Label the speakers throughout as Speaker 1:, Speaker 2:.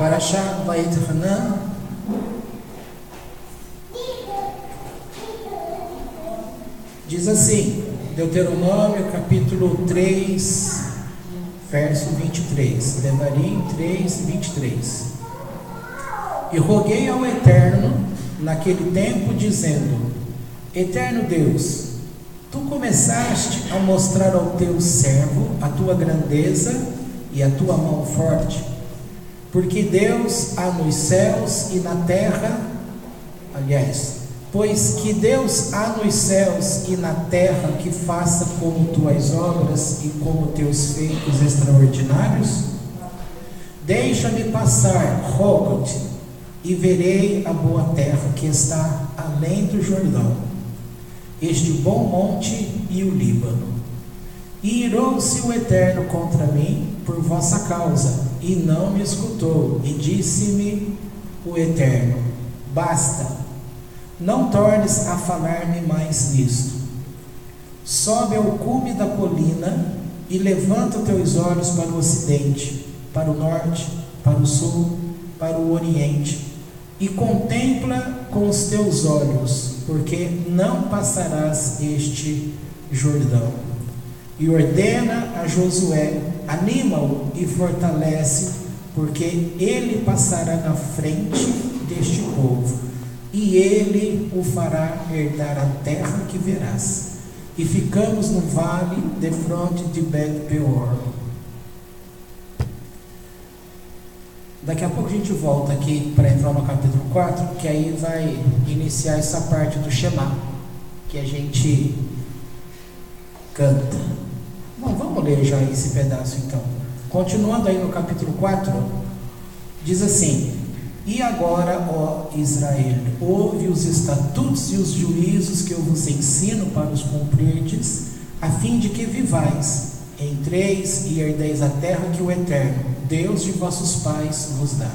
Speaker 1: Parashat Vayetchanan, diz assim, Deuteronômio capítulo 3, verso 23, Devarim 3, 23. E roguei ao Eterno naquele tempo, dizendo: Eterno Deus, Tu começaste a mostrar ao Teu servo a Tua grandeza e a Tua mão forte, porque Deus há nos céus e na terra, pois que Deus há nos céus e na terra que faça como Tuas obras e como Teus feitos extraordinários? Deixa-me passar, rogo-te, e verei a boa terra que está além do Jordão, este bom monte e o Líbano. E irou-se o Eterno contra mim por vossa causa, e não me escutou, e disse-me o Eterno: basta, não tornes a falar-me mais nisto. Sobe ao cume da colina e levanta teus olhos para o ocidente, para o norte, para o sul, para o oriente, e contempla com os teus olhos, porque não passarás este Jordão. E ordena a Josué, anima-o e fortalece, porque ele passará na frente deste povo, e ele o fará herdar a terra que verás. E ficamos no vale defronte de Bet-peor. Daqui a pouco a gente volta aqui para entrar no capítulo 4, que aí vai iniciar essa parte do Shema, que a gente canta. Bom, vamos ler já esse pedaço então. Continuando aí no capítulo 4, diz assim: E agora, ó Israel, ouve os estatutos e os juízos que eu vos ensino para os cumprirdes, a fim de que vivais, entreis e herdeis a terra que o Eterno, Deus de vossos pais, vos dá.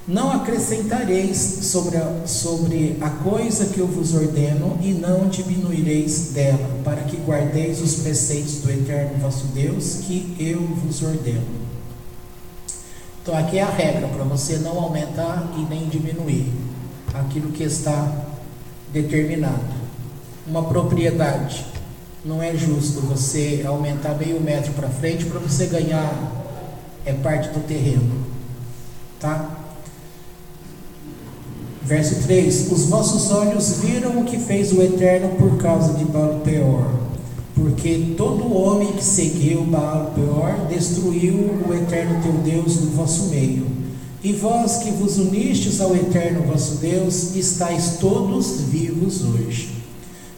Speaker 1: Não acrescentareis sobre a coisa que eu vos ordeno, e não diminuireis dela, para que guardeis os preceitos do Eterno vosso Deus, que eu vos ordeno. Então aqui é a regra, para você não aumentar e nem diminuir aquilo que está determinado. Uma propriedade, não é justo você aumentar meio metro para frente para você ganhar parte do terreno, tá? Verso 3: Os vossos olhos viram o que fez o Eterno por causa de Baal-peor, porque todo homem que seguiu Baal-peor destruiu o Eterno teu Deus no vosso meio. E vós que vos unistes ao Eterno vosso Deus, estáis todos vivos hoje.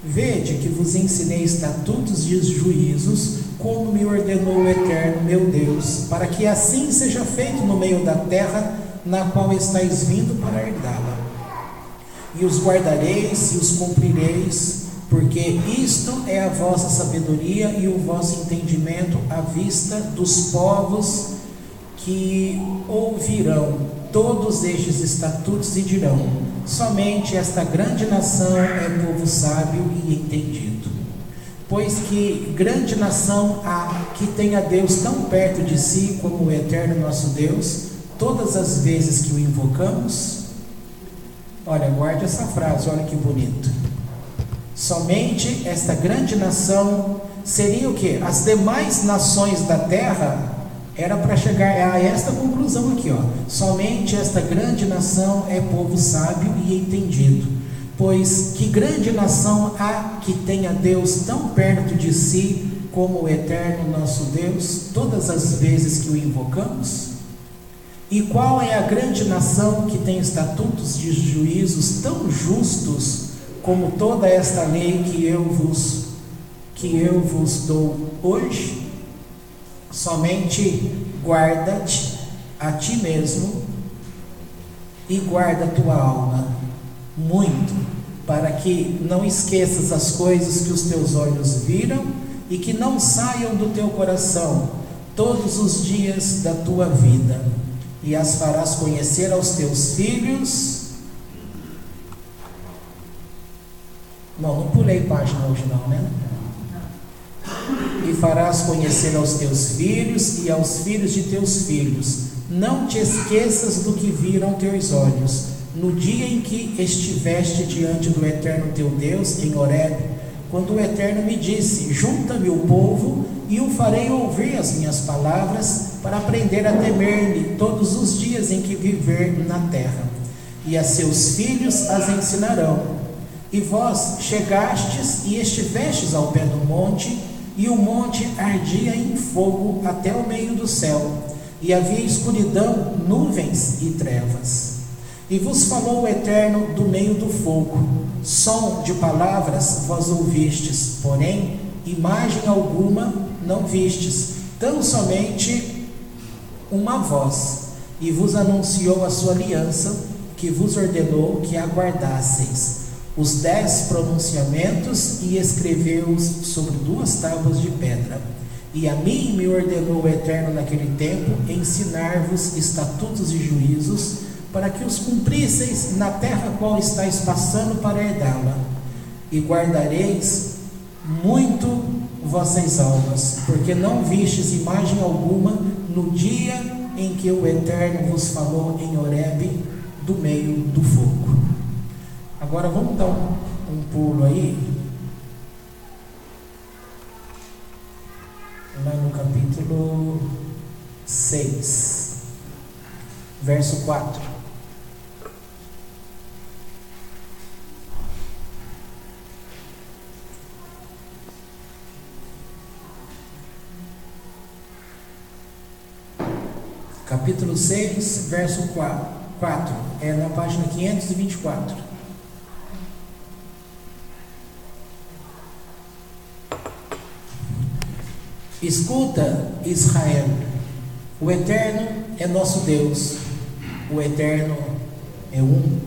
Speaker 1: Vede que vos ensinei estatutos e juízos, como me ordenou o Eterno meu Deus, para que assim seja feito no meio da terra, na qual estáis vindo para herdá-la. E os guardareis e os cumprireis, porque isto é a vossa sabedoria e o vosso entendimento à vista dos povos que ouvirão todos estes estatutos e dirão: somente esta grande nação é povo sábio e entendido. Pois que grande nação há que tenha Deus tão perto de si como o Eterno nosso Deus, todas as vezes que o invocamos? Olha, guarde essa frase, olha que bonito. Somente esta grande nação seria o quê? As demais nações da terra. Era para chegar a esta conclusão aqui, ó. Somente esta grande nação é povo sábio e entendido. Pois que grande nação há que tenha Deus tão perto de si como o Eterno nosso Deus, todas as vezes que o invocamos? E qual é a grande nação que tem estatutos de juízos tão justos como toda esta lei que eu vos dou hoje? Somente guarda-te a ti mesmo e guarda a tua alma muito, para que não esqueças as coisas que os teus olhos viram e que não saiam do teu coração todos os dias da tua vida, e as farás conhecer aos teus filhos. Não pulei página hoje não, né? E farás conhecer aos teus filhos e aos filhos de teus filhos não te esqueças do que viram teus olhos, no dia em que estiveste diante do Eterno teu Deus, em Horebe, quando o Eterno me disse: junta-me o povo, e o farei ouvir as minhas palavras, para aprender a temer-me todos os dias em que viver na terra, e a seus filhos as ensinarão. E vós chegastes e estivestes ao pé do monte, e o monte ardia em fogo até o meio do céu, e havia escuridão, nuvens e trevas. E vos falou o Eterno do meio do fogo. Som de palavras vós ouvistes, porém imagem alguma não vistes, tão somente uma voz. E vos anunciou a sua aliança, que vos ordenou que aguardasseis os 10 pronunciamentos, e escreveu-os sobre 2 tábuas de pedra. E a mim me ordenou o Eterno naquele tempo ensinar-vos estatutos e juízos, para que os cumprisseis na terra qual estáis passando para herdá-la. E guardareis muito vossas almas, porque não vistes imagem alguma no dia em que o Eterno vos falou em Horebe, do meio do fogo. Agora vamos dar um pulo aí, lá no capítulo 6, verso 4. Capítulo 6, verso 4, é na página 524. Escuta, Israel, o Eterno é nosso Deus, o Eterno é um.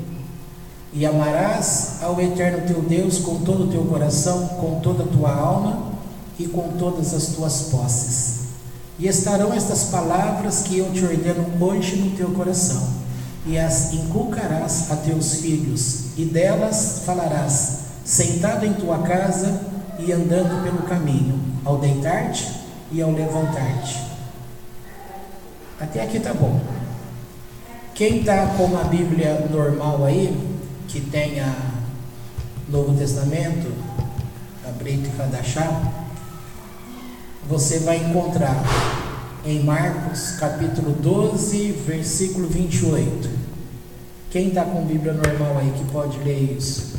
Speaker 1: E amarás ao Eterno teu Deus com todo o teu coração, com toda a tua alma e com todas as tuas posses. E estarão estas palavras que eu te ordeno hoje no teu coração, e as inculcarás a teus filhos, e delas falarás, sentado em tua casa e andando pelo caminho, ao deitar-te e ao levantar-te. Até aqui tá bom. Quem está com a Bíblia normal aí, que tem a Novo Testamento, a Breit Hadashah, você vai encontrar em Marcos capítulo 12, versículo 28. Quem está com Bíblia normal aí que pode ler isso?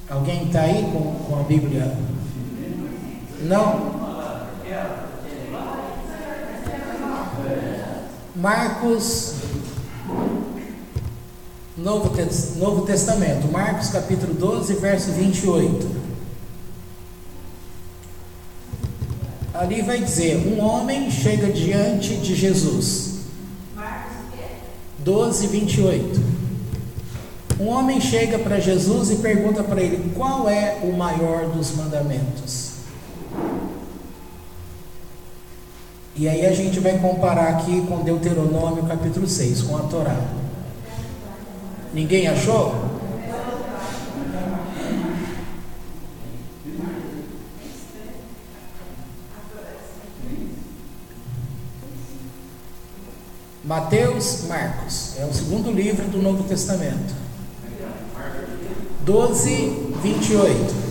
Speaker 1: Alguém está aí com a Bíblia? Não? Marcos, Novo Testamento, Marcos capítulo 12, verso 28. Ali vai dizer: um homem chega diante de Jesus. Marcos 12, 28. Um homem chega para Jesus e pergunta para ele: qual é o maior dos mandamentos? E aí a gente vai comparar aqui com Deuteronômio capítulo 6, com a Torá. Ninguém achou? Mateus, Marcos, é o segundo livro do Novo Testamento. 12, 28.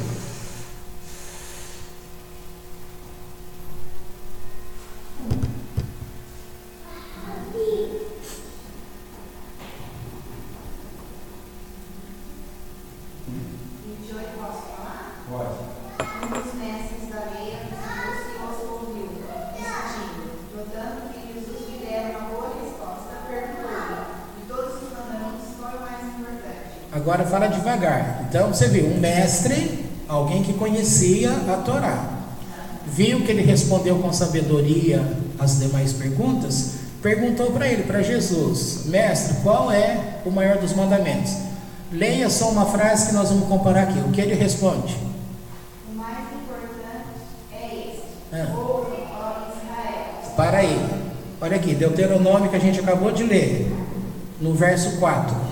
Speaker 1: Agora fala devagar. Então você viu, um mestre, alguém que conhecia a Torá, viu que ele respondeu com sabedoria as demais perguntas, perguntou para ele, para Jesus: mestre, qual é o maior dos mandamentos? Leia só uma frase que nós vamos comparar aqui. O que ele responde? O mais importante é este: ouve, ó Israel. Para aí, olha aqui, Deuteronômio que a gente acabou de ler, no verso 4.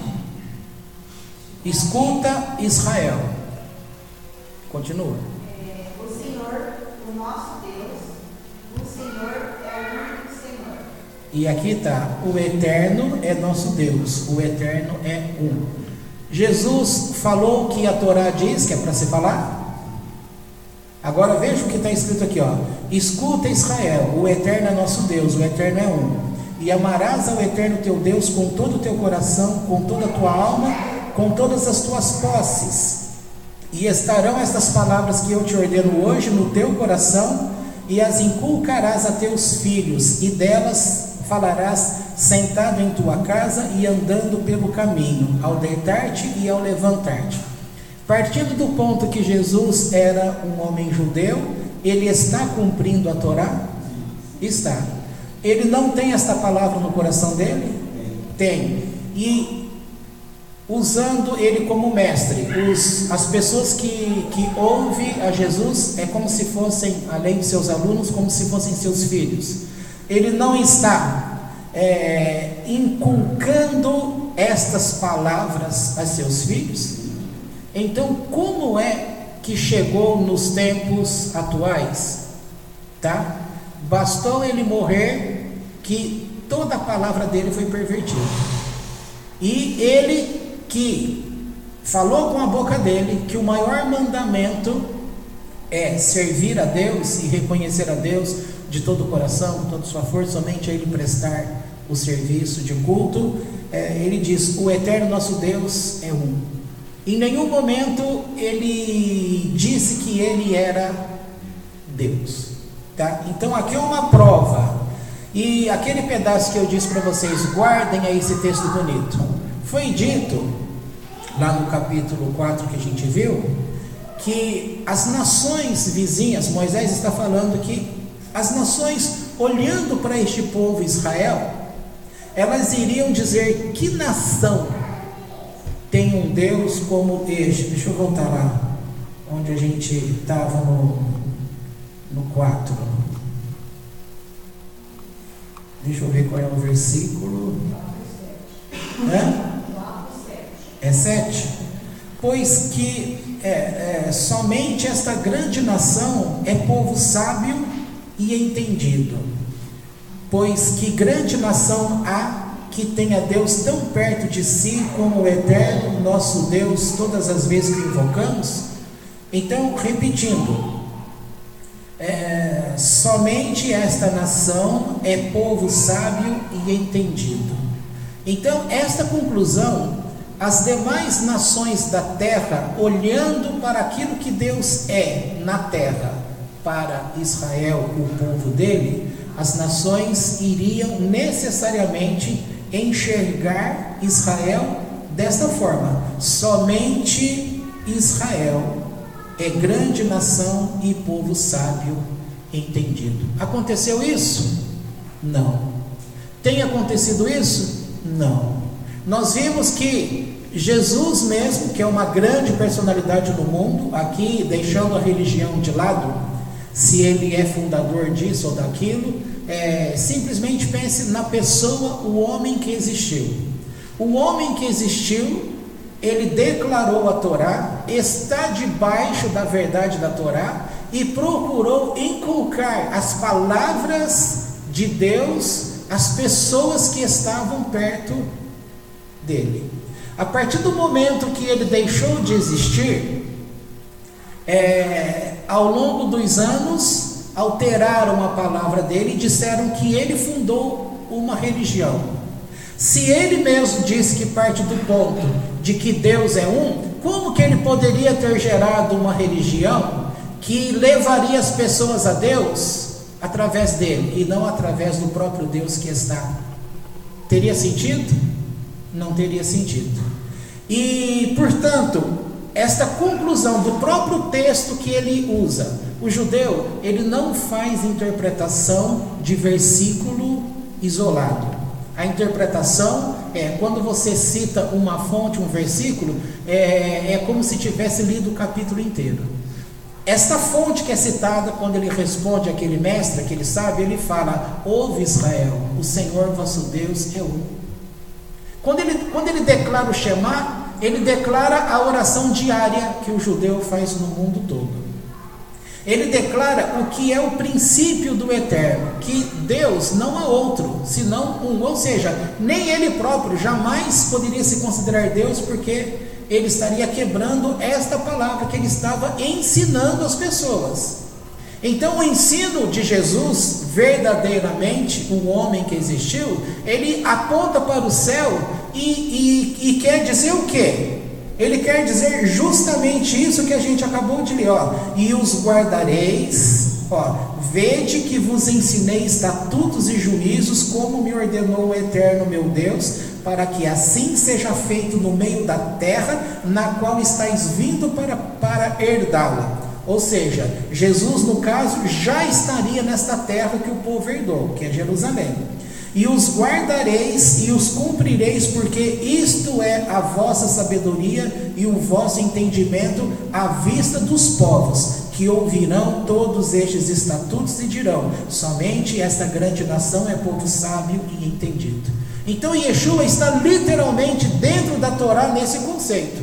Speaker 1: Escuta, Israel. Continua. O Senhor, o nosso Deus, vos E aqui está, o eterno é nosso Deus, o eterno é um. Jesus falou que a Torá diz que é para se falar. Agora veja o que está escrito aqui, ó. Escuta, Israel, o eterno é nosso Deus, o eterno é um. E amarás ao eterno teu Deus com todo o teu coração, com toda a tua alma, com todas as tuas posses. E estarão estas palavras que eu te ordeno hoje no teu coração, e as inculcarás a teus filhos, e delas falarás sentado em tua casa e andando pelo caminho, ao deitar-te e ao levantar-te. Partindo do ponto que Jesus era um homem judeu, ele está cumprindo a Torá? Está. Ele não tem esta palavra no coração dele? Tem. E usando ele como mestre, as pessoas que ouvem a Jesus é como se fossem, além de seus alunos, como se fossem seus filhos. Ele não está inculcando estas palavras a seus filhos. Então, como é que chegou nos tempos atuais? Tá? Bastou ele morrer que toda a palavra dele foi pervertida. E ele que falou com a boca dele que o maior mandamento é servir a Deus e reconhecer a Deus de todo o coração, com toda a sua força, somente a ele prestar o serviço de culto. Ele diz: o eterno nosso Deus é um. Em nenhum momento ele disse que ele era Deus, tá? Então aqui é uma prova. E aquele pedaço que eu disse para vocês, guardem aí esse texto bonito. Foi dito lá no capítulo 4 que a gente viu, que as nações vizinhas, Moisés está falando que as nações, olhando para este povo Israel, elas iriam dizer: que nação tem um Deus como este? Deixa eu voltar lá onde a gente estava no 4. Deixa eu ver qual é o versículo. É 7? Pois que somente esta grande nação é povo sábio e entendido. Pois que grande nação há que tenha Deus tão perto de si como o eterno nosso Deus, todas as vezes que invocamos? Então, repetindo, somente esta nação é povo sábio e entendido. Então, esta conclusão, as demais nações da terra, olhando para aquilo que Deus é na terra, para Israel, o povo dele, as nações iriam necessariamente enxergar Israel desta forma: somente Israel é grande nação e povo sábio entendido. Aconteceu isso? Não. Tem acontecido isso? Não. Nós vimos que Jesus mesmo, que é uma grande personalidade no mundo, aqui deixando a religião de lado, se ele é fundador disso ou daquilo, simplesmente pense na pessoa, o homem que existiu. O homem que existiu, ele declarou a Torá, está debaixo da verdade da Torá e procurou inculcar as palavras de Deus às pessoas que estavam perto dele. A partir do momento que ele deixou de existir, ao longo dos anos, alteraram a palavra dele e disseram que ele fundou uma religião. Se ele mesmo disse que parte do ponto de que Deus é um, como que ele poderia ter gerado uma religião que levaria as pessoas a Deus através dele e não através do próprio Deus que está? Teria sentido? Não teria sentido. E, portanto, esta conclusão do próprio texto que ele usa, o judeu, ele não faz interpretação de versículo isolado. A interpretação quando você cita uma fonte, um versículo, é como se tivesse lido o capítulo inteiro. Esta fonte que é citada, quando ele responde àquele mestre, aquele sábio, ele fala: ouve Israel, o Senhor vosso Deus é um. Quando ele declara o Shema, ele declara a oração diária que o judeu faz no mundo todo. Ele declara o que é o princípio do eterno, que Deus não há outro, senão um, ou seja, nem ele próprio jamais poderia se considerar Deus, porque ele estaria quebrando esta palavra que ele estava ensinando às pessoas. Então o ensino de Jesus, verdadeiramente, um homem que existiu, ele aponta para o céu e quer dizer o quê? Ele quer dizer justamente isso que a gente acabou de ler, e os guardareis, vede que vos ensinei estatutos e juízos, como me ordenou o eterno meu Deus, para que assim seja feito no meio da terra, na qual estáis vindo para herdá-la. Ou seja, Jesus, no caso, já estaria nesta terra que o povo herdou, que é Jerusalém. E os guardareis e os cumprireis, porque isto é a vossa sabedoria e o vosso entendimento à vista dos povos, que ouvirão todos estes estatutos e dirão: somente esta grande nação é povo sábio e entendido. Então Yeshua está literalmente dentro da Torá nesse conceito.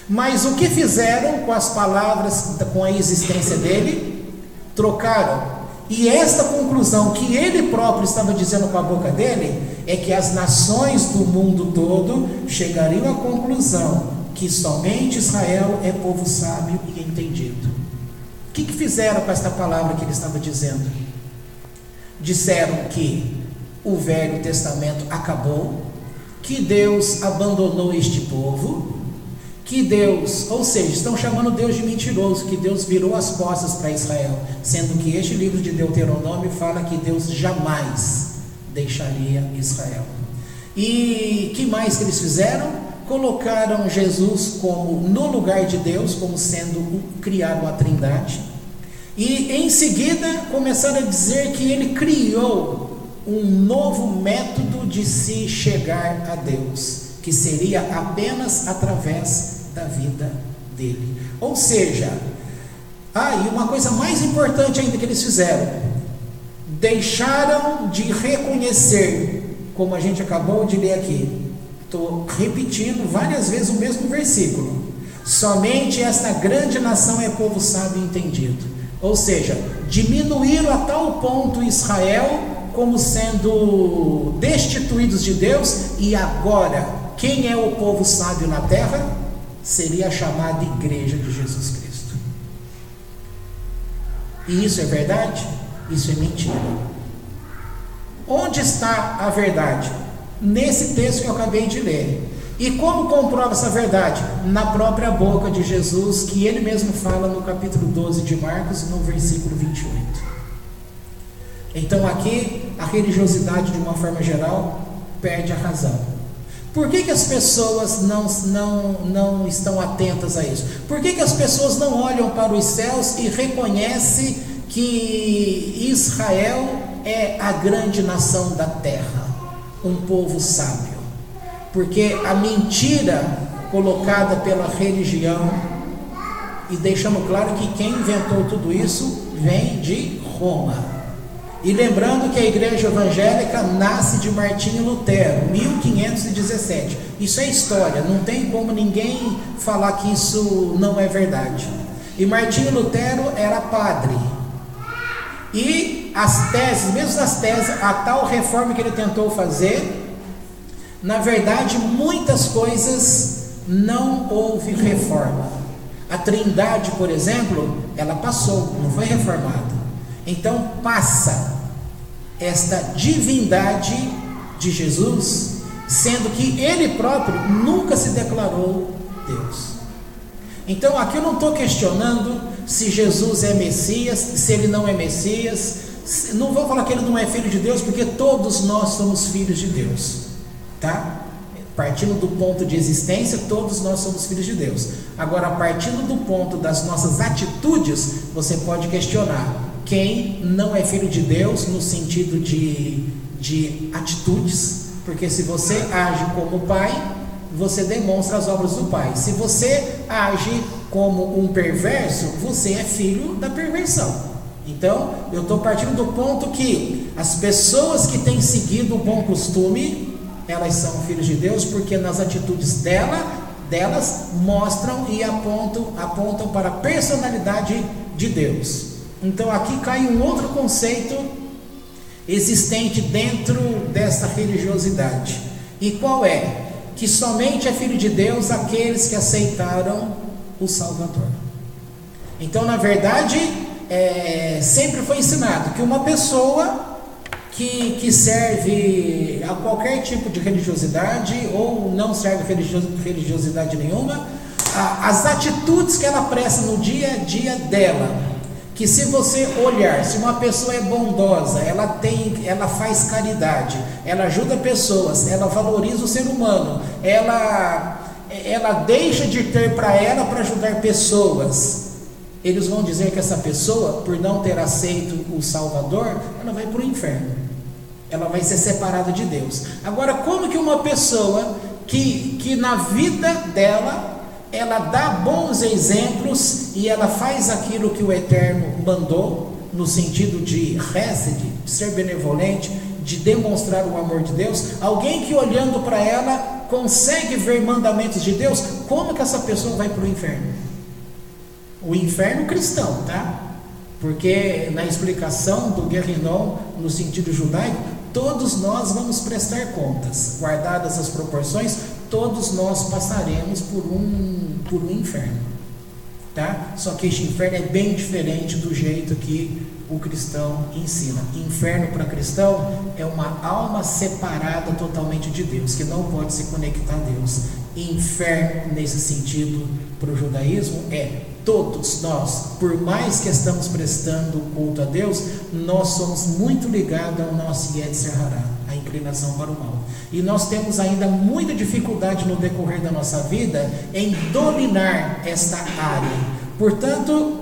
Speaker 1: Mas o que fizeram com as palavras, com a existência dele? Trocaram. E esta conclusão que ele próprio estava dizendo com a boca dele, é que as nações do mundo todo chegariam à conclusão que somente Israel é povo sábio e entendido. O que fizeram com esta palavra que ele estava dizendo? Disseram que o Velho Testamento acabou, que Deus abandonou este povo, que Deus, ou seja, estão chamando Deus de mentiroso, que Deus virou as costas para Israel, sendo que este livro de Deuteronômio fala que Deus jamais deixaria Israel. E que mais que eles fizeram? Colocaram Jesus como no lugar de Deus, como sendo, criaram a Trindade, e em seguida começaram a dizer que ele criou um novo método de se chegar a Deus, que seria apenas através da vida dele. Ou seja, e uma coisa mais importante ainda que eles fizeram, deixaram de reconhecer, como a gente acabou de ler aqui, estou repetindo várias vezes o mesmo versículo: somente esta grande nação é povo sábio e entendido. Ou seja, diminuíram a tal ponto Israel como sendo destituídos de Deus, e agora quem é o povo sábio na terra? Seria a chamada igreja de Jesus Cristo. E isso é verdade? Isso é mentira. Onde está a verdade? Nesse texto que eu acabei de ler. E como comprova essa verdade? Na própria boca de Jesus, que ele mesmo fala no capítulo 12 de Marcos, no versículo 28. Então aqui, a religiosidade de uma forma geral perde a razão. Por que as pessoas não estão atentas a isso? Por que as pessoas não olham para os céus e reconhecem que Israel é a grande nação da terra, um povo sábio? Porque a mentira colocada pela religião, e deixando claro que quem inventou tudo isso vem de Roma. E lembrando que a igreja evangélica nasce de Martinho Lutero, 1517. Isso é história, não tem como ninguém falar que isso não é verdade. E Martinho Lutero era padre. E as teses, mesmo as teses, a tal reforma que ele tentou fazer, na verdade, muitas coisas não houve reforma. A Trindade, por exemplo, ela passou, não foi reformada. Então passa esta divindade de Jesus, sendo que ele próprio nunca se declarou Deus. Então aqui eu não estou questionando se Jesus é Messias, se ele não é Messias. Não vou falar que ele não é filho de Deus, porque todos nós somos filhos de Deus, tá? Partindo do ponto de existência, todos nós somos filhos de Deus. Agora, partindo do ponto das nossas atitudes, você pode questionar quem não é filho de Deus no sentido de atitudes, porque se você age como pai, você demonstra as obras do pai. Se você age como um perverso, você é filho da perversão. Então, eu estou partindo do ponto que as pessoas que têm seguido o bom costume, elas são filhos de Deus, porque nas atitudes delas mostram e apontam para a personalidade de Deus. Então aqui cai um outro conceito existente dentro dessa religiosidade. E qual é? Que somente é filho de Deus aqueles que aceitaram o Salvador. Então, na verdade, sempre foi ensinado que uma pessoa que serve a qualquer tipo de religiosidade ou não serve religiosidade nenhuma, as atitudes que ela presta no dia a dia dela, que se você olhar, se uma pessoa é bondosa, ela faz caridade, ela ajuda pessoas, ela valoriza o ser humano, ela deixa de ter para ela para ajudar pessoas, eles vão dizer que essa pessoa, por não ter aceito o Salvador, ela vai para o inferno, ela vai ser separada de Deus. Agora, como que uma pessoa que na vida dela ela dá bons exemplos e ela faz aquilo que o Eterno mandou, no sentido de hesed, de ser benevolente, de demonstrar o amor de Deus, alguém que olhando para ela consegue ver mandamentos de Deus, como que essa pessoa vai para o inferno? O inferno cristão, tá? Porque na explicação do Guérinon, no sentido judaico, todos nós vamos prestar contas, guardadas as proporções, todos nós passaremos por um inferno, tá? Só que este inferno é bem diferente do jeito que o cristão ensina. Inferno para cristão é uma alma separada totalmente de Deus, que não pode se conectar a Deus. Inferno, nesse sentido, para o judaísmo, é todos nós, por mais que estamos prestando culto a Deus, nós somos muito ligados ao nosso Yetzer Hará, a inclinação para o mal. E nós temos ainda muita dificuldade no decorrer da nossa vida em dominar esta área. Portanto,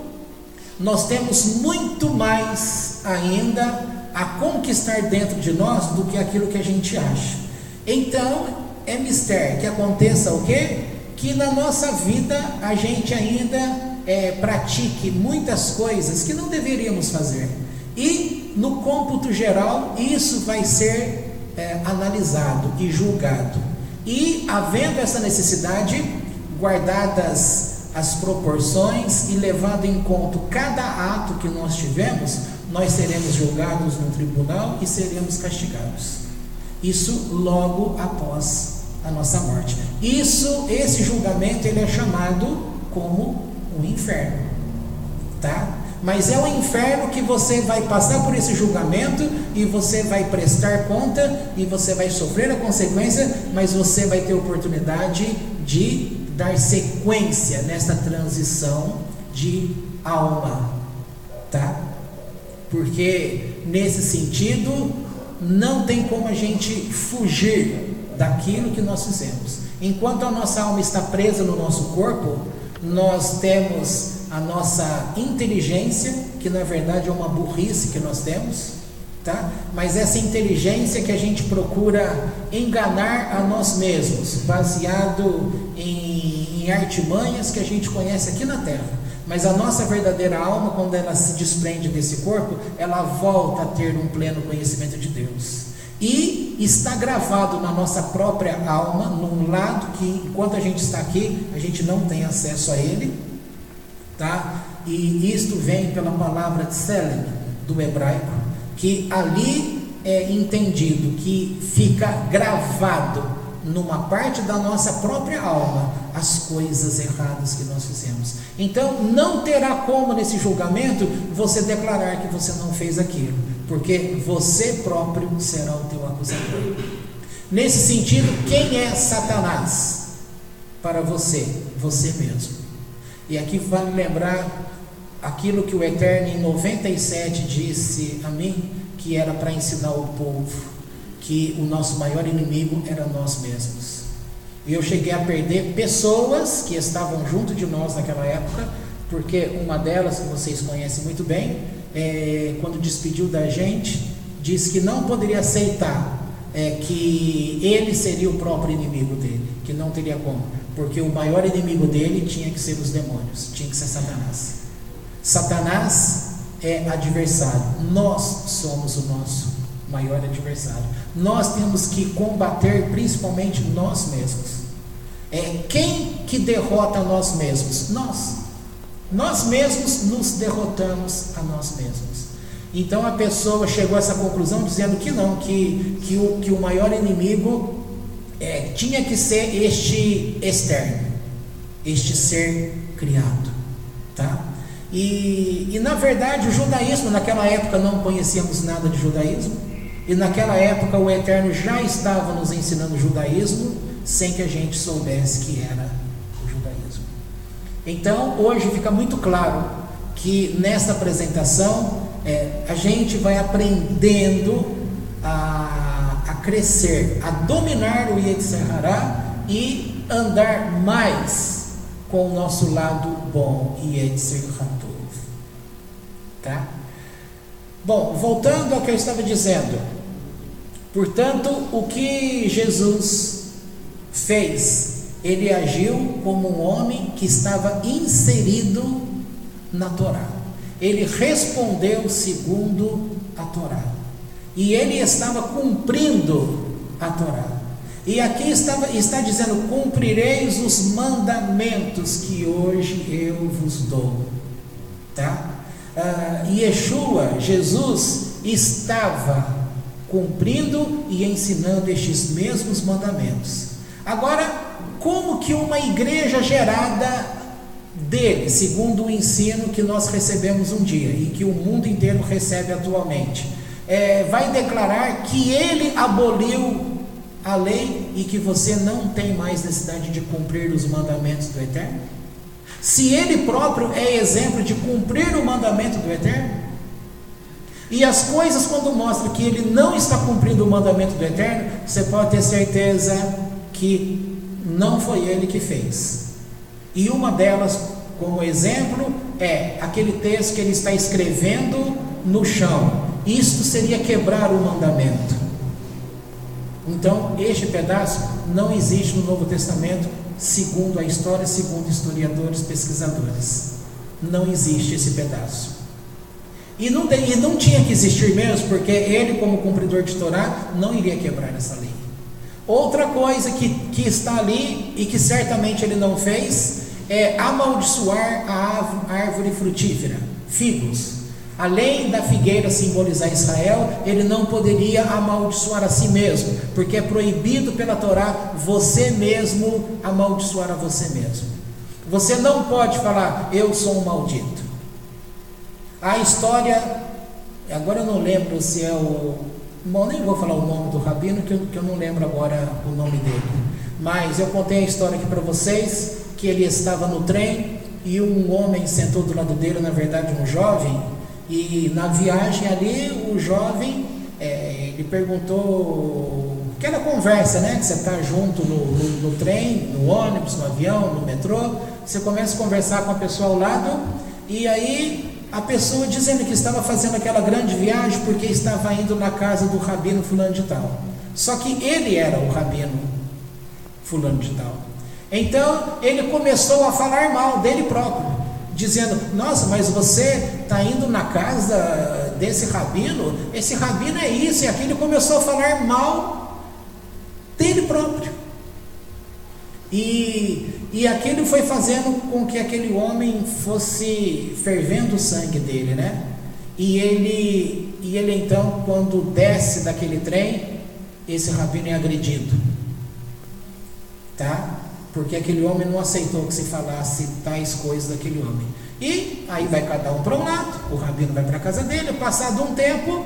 Speaker 1: nós temos muito mais ainda a conquistar dentro de nós do que aquilo que a gente acha. Então, é mistério que aconteça o quê? Que na nossa vida a gente ainda pratique muitas coisas que não deveríamos fazer. E no cômputo geral, isso vai ser analisado e julgado. E havendo essa necessidade, guardadas as proporções e levado em conta cada ato que nós tivemos, nós seremos julgados no tribunal e seremos castigados. Isso logo após a nossa morte. Esse julgamento ele é chamado como o inferno, tá? Mas é o inferno que você vai passar por esse julgamento e você vai prestar conta e você vai sofrer a consequência, mas você vai ter oportunidade de dar sequência nessa transição de alma, tá? Porque nesse sentido não tem como a gente fugir daquilo que nós fizemos. Enquanto a nossa alma está presa no nosso corpo, nós temos a nossa inteligência, que na verdade é uma burrice que nós temos, tá? Mas essa inteligência que a gente procura enganar a nós mesmos, baseado em artimanhas que a gente conhece aqui na Terra. Mas a nossa verdadeira alma, quando ela se desprende desse corpo, ela volta a ter um pleno conhecimento de Deus. E está gravado na nossa própria alma, num lado que, enquanto a gente está aqui, a gente não tem acesso a ele, tá? E isto vem pela palavra tselem, do hebraico, que ali é entendido que fica gravado numa parte da nossa própria alma as coisas erradas que nós fizemos. Então não terá como nesse julgamento você declarar que você não fez aquilo, porque você próprio será o teu acusador. Nesse sentido, quem é Satanás para você? Você mesmo. E aqui vale lembrar aquilo que o Eterno em 97 disse a mim, que era para ensinar o povo que o nosso maior inimigo era nós mesmos. E eu cheguei a perder pessoas que estavam junto de nós naquela época, porque uma delas, que vocês conhecem muito bem, quando despediu da gente, disse que não poderia aceitar que ele seria o próprio inimigo dele, que não teria como, porque o maior inimigo dele tinha que ser os demônios, tinha que ser Satanás. Satanás é adversário, nós somos o nosso maior adversário. Nós temos que combater principalmente nós mesmos. Quem que derrota a nós mesmos? Nós mesmos nos derrotamos a nós mesmos. Então a pessoa chegou a essa conclusão dizendo que não, que o maior inimigo tinha que ser este externo, este ser criado, tá? E na verdade o judaísmo, naquela época não conhecíamos nada de judaísmo, e naquela época o Eterno já estava nos ensinando o judaísmo sem que a gente soubesse que era o judaísmo. Então hoje fica muito claro que nesta apresentação a gente vai aprendendo a crescer, a dominar o Yetzer Hará e andar mais com o nosso lado bom, Yetzer Hatov, tá? Bom, voltando ao que eu estava dizendo, portanto, o que Jesus fez, ele agiu como um homem que estava inserido na Torá. Ele respondeu segundo a Torá, e ele estava cumprindo a Torá. E aqui está dizendo: cumprireis os mandamentos que hoje eu vos dou, tá? Yeshua, Jesus, estava cumprindo e ensinando estes mesmos mandamentos. Agora, como que uma igreja gerada dele, segundo o ensino que nós recebemos um dia e que o mundo inteiro recebe atualmente, vai declarar que ele aboliu a lei e que você não tem mais necessidade de cumprir os mandamentos do Eterno? Se ele próprio é exemplo de cumprir o mandamento do Eterno, e as coisas quando mostram que ele não está cumprindo o mandamento do Eterno, você pode ter certeza que não foi ele que fez. E uma delas, como exemplo, é aquele texto que ele está escrevendo no chão. Isto seria quebrar o mandamento. Então, este pedaço não existe no Novo Testamento, segundo a história, segundo historiadores, pesquisadores. Não existe esse pedaço. E não tinha que existir mesmo, porque ele, como cumpridor de Torá, não iria quebrar essa lei. Outra coisa que está ali, e que certamente ele não fez, é amaldiçoar a árvore frutífera, figos. Além da figueira simbolizar Israel, ele não poderia amaldiçoar a si mesmo, porque é proibido pela Torá você mesmo amaldiçoar a você mesmo. Você não pode falar: eu sou um maldito. A história, agora eu não lembro se é bom, nem vou falar o nome do rabino, que eu não lembro agora o nome dele, mas eu contei a história aqui para vocês, que ele estava no trem e um homem sentou do lado dele, na verdade um jovem. E na viagem ali, o jovem, ele perguntou, aquela conversa, né, que você está junto no trem, no ônibus, no avião, no metrô, você começa a conversar com a pessoa ao lado, e aí a pessoa dizendo que estava fazendo aquela grande viagem porque estava indo na casa do rabino fulano de tal, só que ele era o rabino fulano de tal. Então ele começou a falar mal dele próprio, dizendo: nossa, mas você está indo na casa desse rabino, esse rabino é isso e aquilo. Ele começou a falar mal dele próprio, e aquilo foi fazendo com que aquele homem fosse fervendo o sangue dele, né? E ele então, quando desce daquele trem, esse rabino é agredido, tá? Porque aquele homem não aceitou que se falasse tais coisas daquele homem. E aí vai cada um para um lado, o rabino vai para a casa dele. Passado um tempo,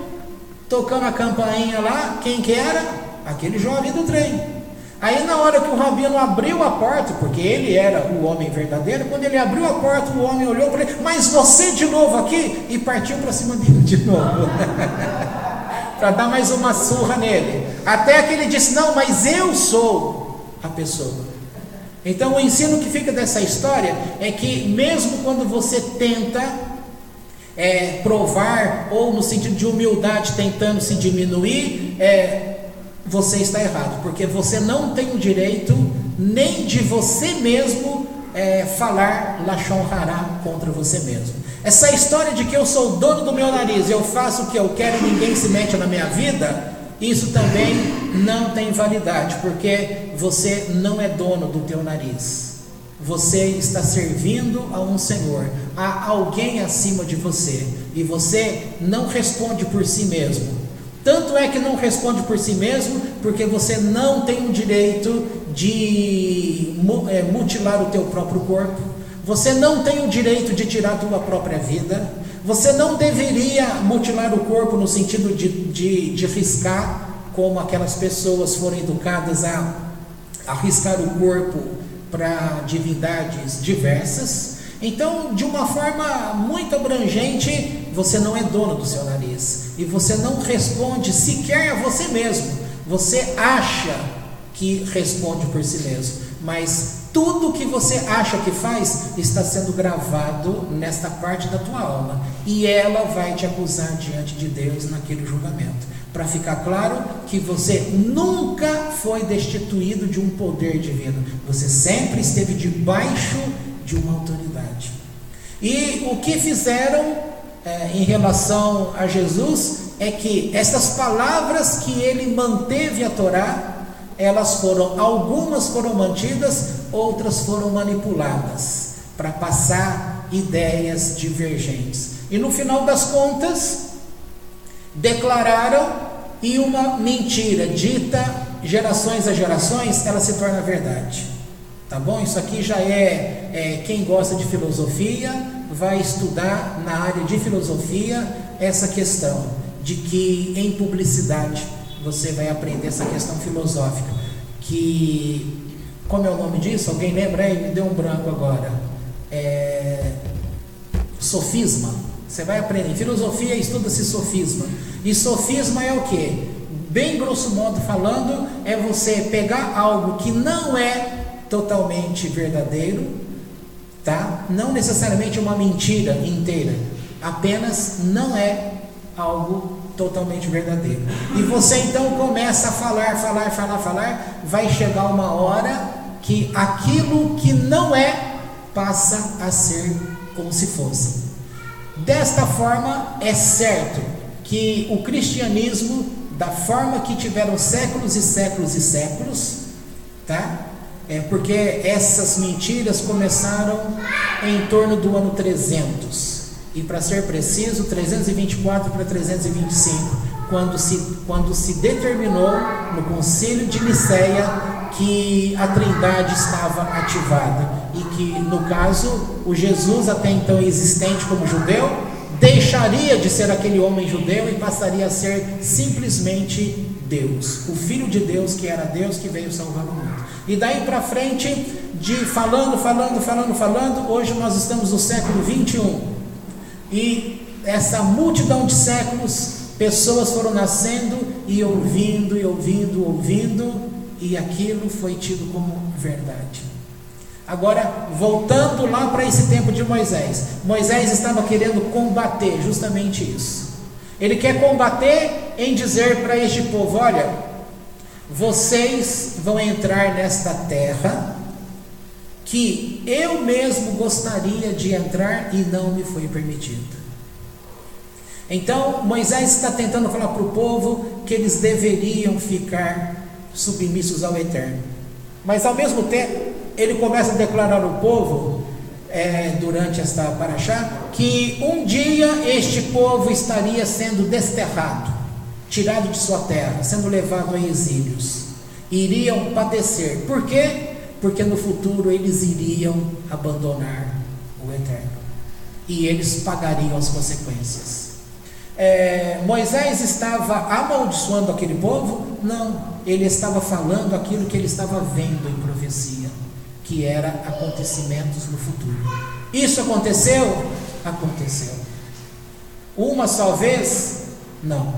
Speaker 1: tocando a campainha lá, quem que era? Aquele jovem do trem. Aí na hora que o rabino abriu a porta, porque ele era o homem verdadeiro, quando ele abriu a porta, o homem olhou para ele: mas você de novo aqui? E partiu para cima dele de novo, para dar mais uma surra nele, até que ele disse: não, mas eu sou a pessoa. Então o ensino que fica dessa história é que mesmo quando você tenta provar, ou no sentido de humildade tentando se diminuir, você está errado, porque você não tem o direito nem de você mesmo falar Lashon Hará contra você mesmo. Essa história de que eu sou o dono do meu nariz, eu faço o que eu quero e ninguém se mete na minha vida, isso também não tem validade, porque você não é dono do teu nariz. Você está servindo a um Senhor, a alguém acima de você, e você não responde por si mesmo. Tanto é que não responde por si mesmo, porque você não tem o direito de mutilar o teu próprio corpo. Você não tem o direito de tirar a tua própria vida. Você não deveria mutilar o corpo no sentido de riscar, como aquelas pessoas foram educadas a riscar o corpo para divindades diversas. Então, de uma forma muito abrangente, você não é dono do seu nariz, e você não responde sequer a você mesmo. Você acha que responde por si mesmo, mas tudo que você acha que faz está sendo gravado nesta parte da tua alma, e ela vai te acusar diante de Deus naquele julgamento, para ficar claro que você nunca foi destituído de um poder divino. Você sempre esteve debaixo de uma autoridade. E o que fizeram em relação a Jesus é que essas palavras que ele manteve a Torá, algumas foram mantidas, outras foram manipuladas para passar ideias divergentes. E no final das contas, declararam, e uma mentira dita gerações a gerações, ela se torna verdade. Tá bom? Isso aqui já quem gosta de filosofia vai estudar na área de filosofia essa questão de que em publicidade você vai aprender essa questão filosófica, que, como é o nome disso? Alguém lembra aí? Me deu um branco agora. Sofisma. Você vai aprender. Em filosofia estuda-se sofisma. E sofisma é o quê? Bem grosso modo falando, é você pegar algo que não é totalmente verdadeiro, tá? Não necessariamente uma mentira inteira, apenas não é algo totalmente verdadeiro. E você então começa a falar, vai chegar uma hora que aquilo que não é passa a ser como se fosse. Desta forma, é certo que o cristianismo, da forma que tiveram séculos e séculos e séculos, tá? Porque essas mentiras começaram em torno do ano 300, e para ser preciso, 324 para 325, quando se determinou no Concílio de Nicéia que a Trindade estava ativada, e que, no caso, o Jesus até então existente como judeu deixaria de ser aquele homem judeu e passaria a ser simplesmente Deus, o Filho de Deus, que era Deus, que veio salvar o mundo. E daí para frente, falando, hoje nós estamos no século 21, e essa multidão de séculos, pessoas foram nascendo e ouvindo, e aquilo foi tido como verdade. Agora, voltando lá para esse tempo de Moisés, Moisés estava querendo combater justamente isso. Ele quer combater em dizer para este povo: olha, vocês vão entrar nesta terra que eu mesmo gostaria de entrar e não me foi permitido. Então Moisés está tentando falar para o povo que eles deveriam ficar submissos ao Eterno, mas ao mesmo tempo ele começa a declarar ao povo, durante esta paraxá, que um dia este povo estaria sendo desterrado, tirado de sua terra, sendo levado a exílios, iriam padecer. Por quê? Porque no futuro eles iriam abandonar o Eterno, e eles pagariam as consequências. Moisés estava amaldiçoando aquele povo? Não, ele estava falando aquilo que ele estava vendo em profecia, que era acontecimentos no futuro. Isso aconteceu? Aconteceu. Uma só vez? Não.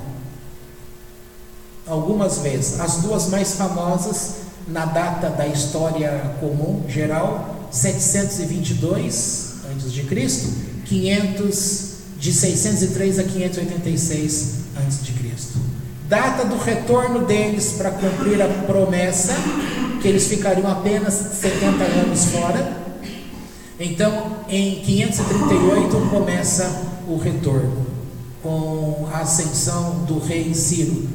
Speaker 1: Algumas vezes. As duas mais famosas, na data da história comum, geral, 722 a.C., de 603 a 586 a.C. Data do retorno deles para cumprir a promessa, que eles ficariam apenas 70 anos fora. Então, em 538 começa o retorno, com a ascensão do rei Ciro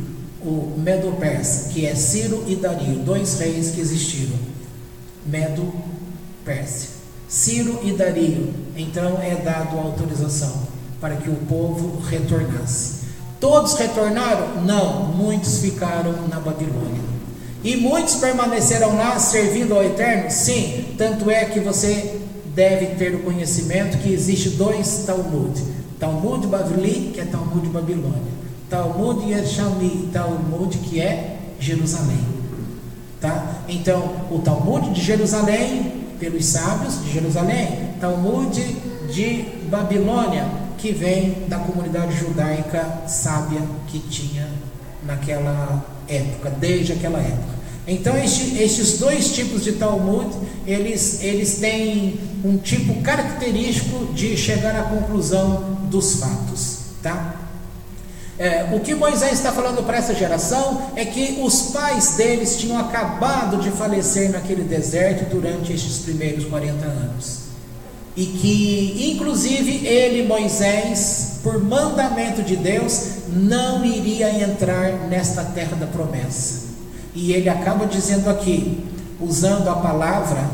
Speaker 1: o Medo-Persa, que é Ciro e Dario, dois reis que existiram, Medo-Persa, Ciro e Dario. Então é dado a autorização para que o povo retornasse. Todos retornaram? Não, muitos ficaram na Babilônia. E muitos permaneceram lá servindo ao Eterno? Sim, tanto é que você deve ter o conhecimento que existe dois Talmud: Talmud Bavli, que é Talmud Babilônia, Talmud Yerushalmi, Talmud que é Jerusalém, tá? Então o Talmud de Jerusalém, pelos sábios de Jerusalém, Talmud de Babilônia, que vem da comunidade judaica sábia que tinha naquela época, desde aquela época. Então estes dois tipos de Talmud, eles têm um tipo característico de chegar à conclusão dos fatos, tá? O que Moisés está falando para essa geração é que os pais deles tinham acabado de falecer naquele deserto durante estes primeiros 40 anos. E que, inclusive, ele, Moisés, por mandamento de Deus, não iria entrar nesta terra da promessa. E ele acaba dizendo aqui, usando a palavra,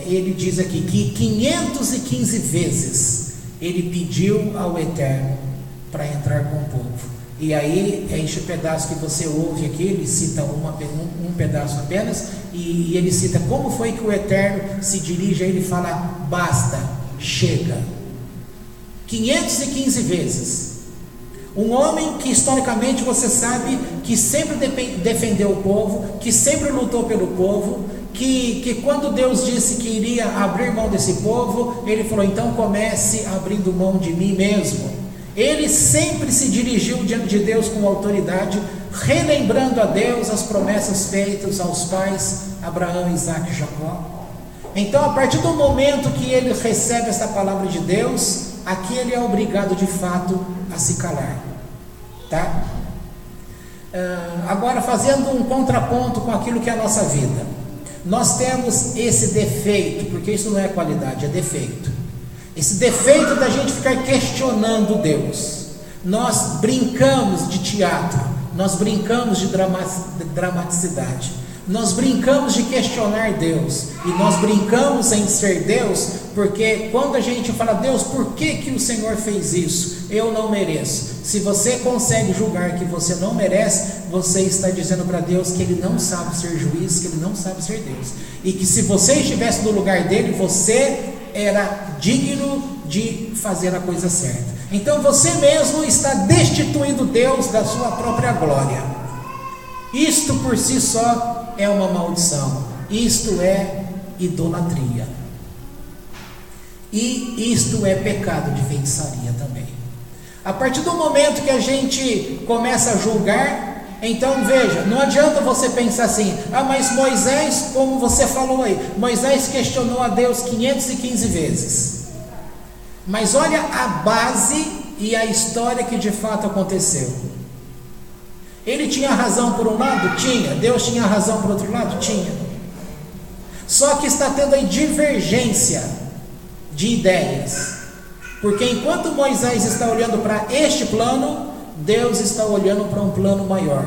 Speaker 1: ele diz aqui que 515 vezes ele pediu ao Eterno para entrar com o povo. E aí, este pedaço que você ouve aqui, ele cita um pedaço apenas, e ele cita como foi que o Eterno se dirige a ele e fala: basta, chega. 515 vezes. Um homem que historicamente você sabe que sempre defendeu o povo, que sempre lutou pelo povo, que quando Deus disse que iria abrir mão desse povo, ele falou: então comece abrindo mão de mim mesmo. Ele sempre se dirigiu diante de Deus com autoridade, relembrando a Deus as promessas feitas aos pais Abraão, Isaac e Jacó. Então, a partir do momento que ele recebe essa palavra de Deus, aqui ele é obrigado de fato a se calar, tá? Agora, fazendo um contraponto com aquilo que é a nossa vida, nós temos esse defeito, porque isso não é qualidade, é defeito. Esse defeito da gente ficar questionando Deus. Nós brincamos de teatro, nós brincamos de dramaticidade, nós brincamos de questionar Deus, e nós brincamos em ser Deus, porque quando a gente fala: Deus, por que o Senhor fez isso? Eu não mereço. Se você consegue julgar que você não merece, você está dizendo para Deus que Ele não sabe ser juiz, que Ele não sabe ser Deus, e que se você estivesse no lugar dele, você era digno de fazer a coisa certa. Então você mesmo está destituindo Deus da sua própria glória. Isto por si só é uma maldição. Isto é idolatria. E isto é pecado de feitiçaria também. A partir do momento que a gente começa a julgar, então veja, não adianta você pensar assim: mas Moisés, como você falou aí, Moisés questionou a Deus 515 vezes. Mas olha a base e a história que de fato aconteceu. Ele tinha razão por um lado? Tinha. Deus tinha razão por outro lado? Tinha. Só que está tendo aí divergência de ideias, porque enquanto Moisés está olhando para este plano, Deus está olhando para um plano maior.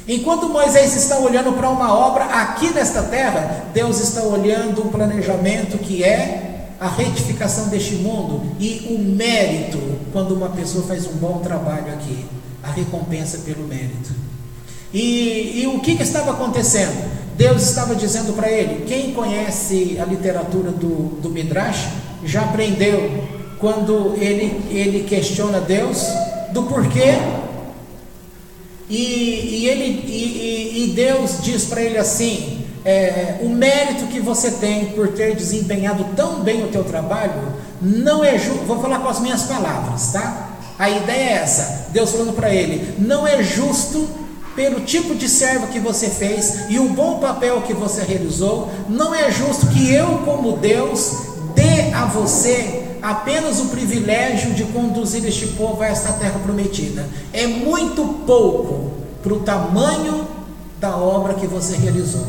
Speaker 1: Enquanto Moisés está olhando para uma obra aqui nesta terra, Deus está olhando um planejamento que é a retificação deste mundo e o mérito, quando uma pessoa faz um bom trabalho aqui, a recompensa pelo mérito. E o que estava acontecendo? Deus estava dizendo para ele, quem conhece a literatura do Midrash, já aprendeu, quando ele questiona Deus do porquê, e Deus diz para ele assim: o mérito que você tem por ter desempenhado tão bem o teu trabalho não é justo. Vou falar com as minhas palavras, tá? A ideia é essa, Deus falando para ele: não é justo pelo tipo de servo que você fez e o bom papel que você realizou, não é justo que eu, como Deus, dê a você apenas o privilégio de conduzir este povo a esta terra prometida. É muito pouco para o tamanho da obra que você realizou.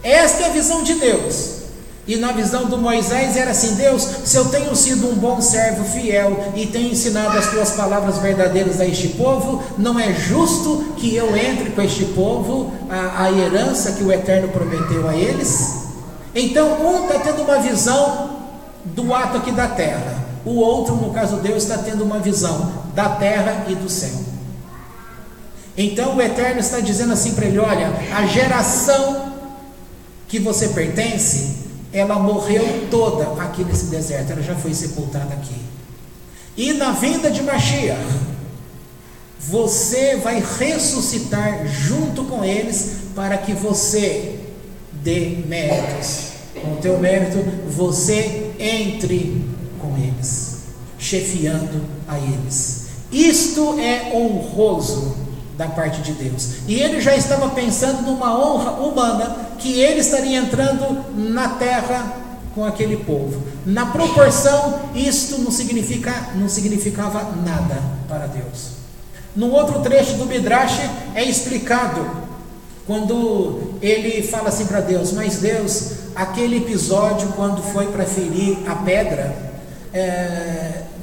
Speaker 1: Esta é a visão de Deus. E na visão do Moisés era assim: Deus, se eu tenho sido um bom servo fiel e tenho ensinado as tuas palavras verdadeiras a este povo, não é justo que eu entre com este povo a herança que o Eterno prometeu a eles? Então um está tendo uma visão do ato aqui da terra, o outro, no caso Deus, está tendo uma visão da terra e do céu. Então o Eterno está dizendo assim para ele: olha, a geração que você pertence, ela morreu toda aqui nesse deserto, ela já foi sepultada aqui. E na vinda de Mashiach, você vai ressuscitar junto com eles, para que você dê méritos. Com o teu mérito, você entre com eles, chefiando a eles. Isto é honroso da parte de Deus. E ele já estava pensando numa honra humana, que ele estaria entrando na terra com aquele povo. Na proporção, isto não significava nada para Deus. No outro trecho do Midrash é explicado, quando ele fala assim para Deus: mas Deus, aquele episódio quando foi para ferir a pedra,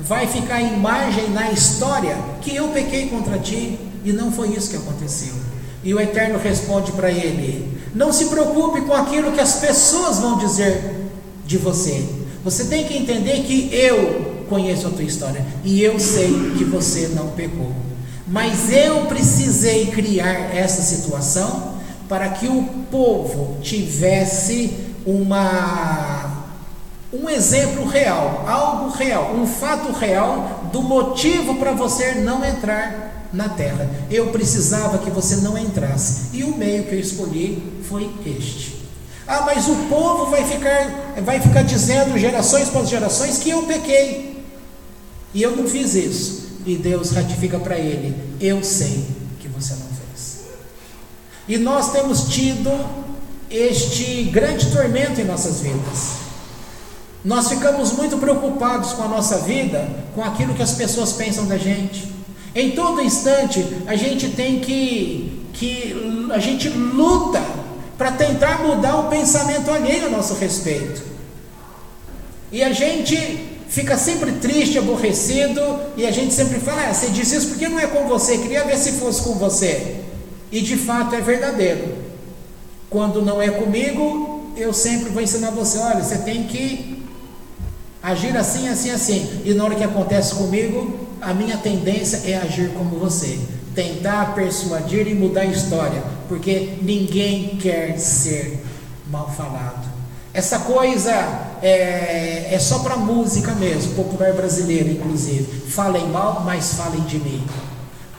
Speaker 1: vai ficar imagem na história que eu pequei contra ti, e não foi isso que aconteceu. E o Eterno responde para ele: não se preocupe com aquilo que as pessoas vão dizer de você. Você tem que entender que eu conheço a tua história, e eu sei que você não pecou. Mas eu precisei criar essa situação para que o povo tivesse um exemplo real, algo real, um fato real do motivo para você não entrar na terra. Eu precisava que você não entrasse, e o meio que eu escolhi foi este. Mas o povo vai ficar dizendo gerações após gerações que eu pequei, e eu não fiz isso. E Deus ratifica para ele: eu sei que você não fez. E nós temos tido este grande tormento em nossas vidas. Nós ficamos muito preocupados com a nossa vida, com aquilo que as pessoas pensam da gente. Em todo instante a gente tem a gente luta para tentar mudar o pensamento alheio a nosso respeito. E a gente fica sempre triste, aborrecido, e a gente sempre fala: você disse isso porque não é com você, queria ver se fosse com você. E de fato é verdadeiro. Quando não é comigo, eu sempre vou ensinar você: olha, você tem que agir assim, assim, assim. E na hora que acontece comigo, a minha tendência é agir como você, tentar persuadir e mudar a história, porque ninguém quer ser mal falado. Essa coisa é só para música mesmo, popular brasileira inclusive. Falem mal, mas falem de mim.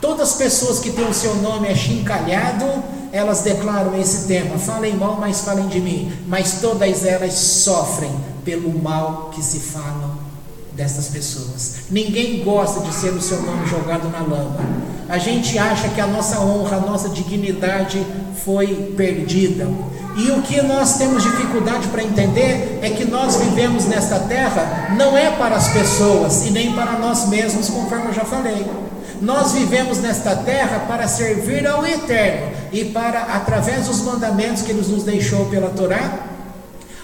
Speaker 1: Todas as pessoas que têm o seu nome achincalhado, elas declaram esse tema: falem mal, mas falem de mim. Mas todas elas sofrem pelo mal que se falam dessas pessoas. Ninguém gosta de ser o seu nome jogado na lama. A gente acha que a nossa honra, a nossa dignidade foi perdida. E o que nós temos dificuldade para entender é que nós vivemos nesta terra não é para as pessoas e nem para nós mesmos, conforme eu já falei. Nós vivemos nesta terra para servir ao Eterno e para, através dos mandamentos que Ele nos deixou pela Torá,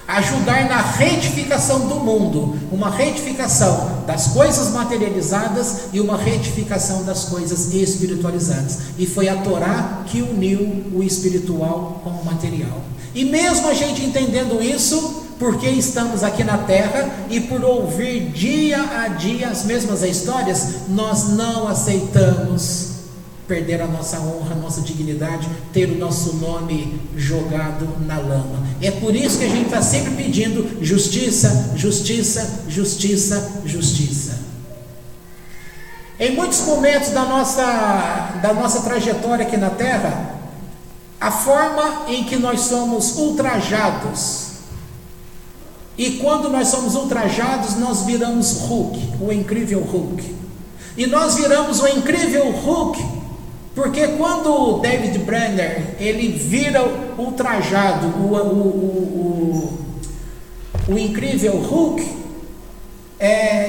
Speaker 1: ajudar na retificação do mundo, uma retificação das coisas materializadas e uma retificação das coisas espiritualizadas. E foi a Torá que uniu o espiritual com o material. E mesmo a gente entendendo isso, porque estamos aqui na terra e por ouvir dia a dia as mesmas histórias, nós não aceitamos perder a nossa honra, a nossa dignidade, ter o nosso nome jogado na lama. É por isso que a gente está sempre pedindo justiça, justiça, justiça, justiça. Em muitos momentos da nossa trajetória aqui na terra, a forma em que nós somos ultrajados, e quando nós somos ultrajados, nós viramos Hulk, o incrível Hulk. E nós viramos o incrível Hulk porque quando o David Brenner ele vira ultrajado, o incrível Hulk,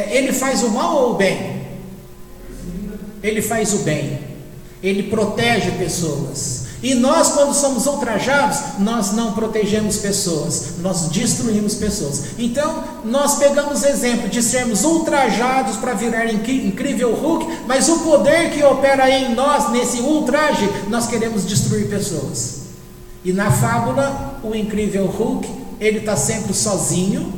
Speaker 1: ele faz o mal ou o bem? Ele faz o bem. Ele protege pessoas. E nós, quando somos ultrajados, nós não protegemos pessoas, nós destruímos pessoas. Então, nós pegamos exemplo de sermos ultrajados para virar incrível Hulk, mas o poder que opera em nós, nesse ultraje, nós queremos destruir pessoas. E na fábula, o incrível Hulk, ele está sempre sozinho,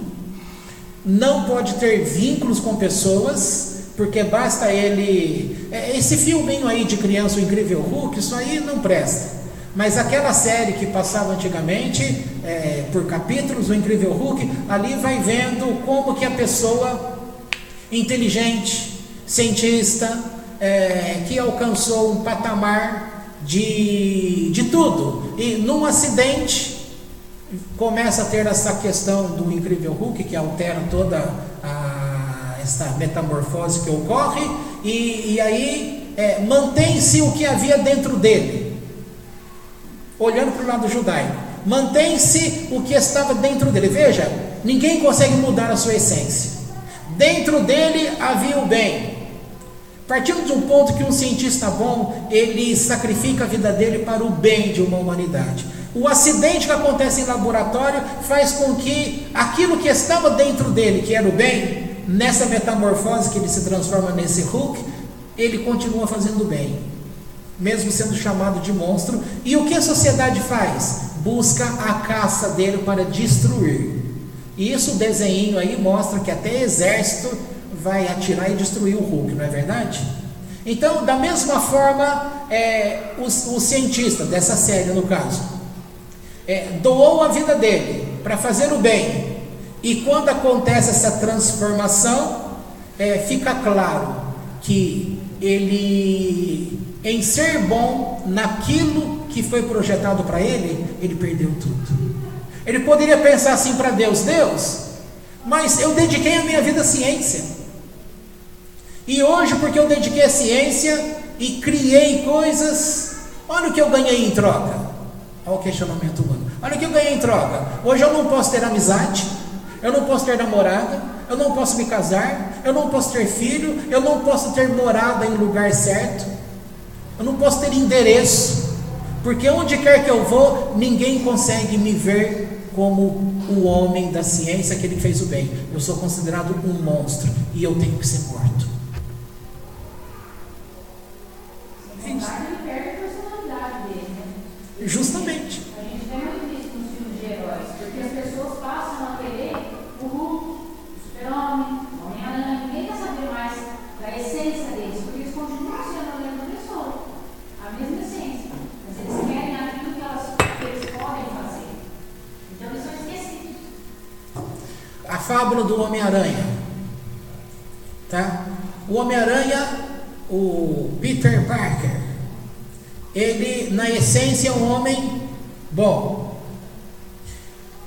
Speaker 1: não pode ter vínculos com pessoas, porque basta ele... Esse filminho aí de criança, o Incrível Hulk, isso aí não presta. Mas aquela série que passava antigamente, por capítulos, o Incrível Hulk, ali vai vendo como que a pessoa inteligente, cientista, que alcançou um patamar de tudo. E num acidente, começa a ter essa questão do Incrível Hulk, que altera toda essa metamorfose que ocorre, e aí mantém-se o que havia dentro dele, olhando para o lado judaico, mantém-se o que estava dentro dele. Veja, ninguém consegue mudar a sua essência. Dentro dele havia o bem. Partindo de um ponto que um cientista bom, ele sacrifica a vida dele para o bem de uma humanidade. O acidente que acontece em laboratório faz com que aquilo que estava dentro dele, que era o bem, nessa metamorfose que ele se transforma nesse Hulk, ele continua fazendo bem, mesmo sendo chamado de monstro. E o que a sociedade faz? Busca a caça dele para destruir. E isso, o desenho aí mostra que até exército vai atirar e destruir o Hulk, não é verdade? Então, da mesma forma, o cientista dessa série, no caso, doou a vida dele para fazer o bem. E quando acontece essa transformação, fica claro que ele, em ser bom naquilo que foi projetado para ele, ele perdeu tudo. Ele poderia pensar assim para Deus: Deus, mas eu dediquei a minha vida à ciência, e hoje, porque eu dediquei a ciência e criei coisas, olha o que eu ganhei em troca. Olha o questionamento humano. Olha o que eu ganhei em troca. Hoje eu não posso ter amizade, eu não posso ter namorada, eu não posso me casar, eu não posso ter filho, eu não posso ter morada em lugar certo, eu não posso ter endereço, porque onde quer que eu vou, ninguém consegue me ver como o homem da ciência, que ele fez o bem. Eu sou considerado um monstro e eu tenho que ser morto. Justamente.
Speaker 2: A gente vê muito isso nos filmes de heróis, porque as pessoas passam a querer o Hulk, o Super-Homem, o Homem-Aranha. Ninguém quer saber mais da essência deles, porque eles continuam sendo a mesma pessoa, a mesma essência, mas eles querem aquilo que eles podem fazer. Então eles são esquecidos.
Speaker 1: A fábula do Homem-Aranha, tá? O Homem-Aranha, o Peter Parker, ele, na essência, é um homem bom.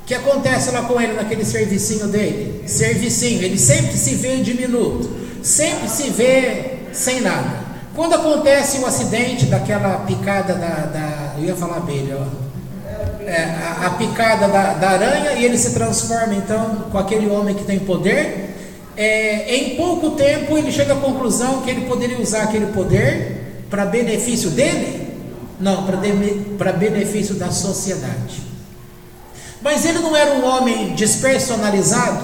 Speaker 1: O que acontece lá com ele naquele servicinho dele? Servicinho, ele sempre se vê diminuto, sempre se vê sem nada. Quando acontece o acidente daquela picada eu ia falar abelha, a picada da aranha, e ele se transforma então com aquele homem que tem poder, em pouco tempo ele chega à conclusão que ele poderia usar aquele poder para benefício dele. Não, para benefício da sociedade. Mas ele não era um homem despersonalizado,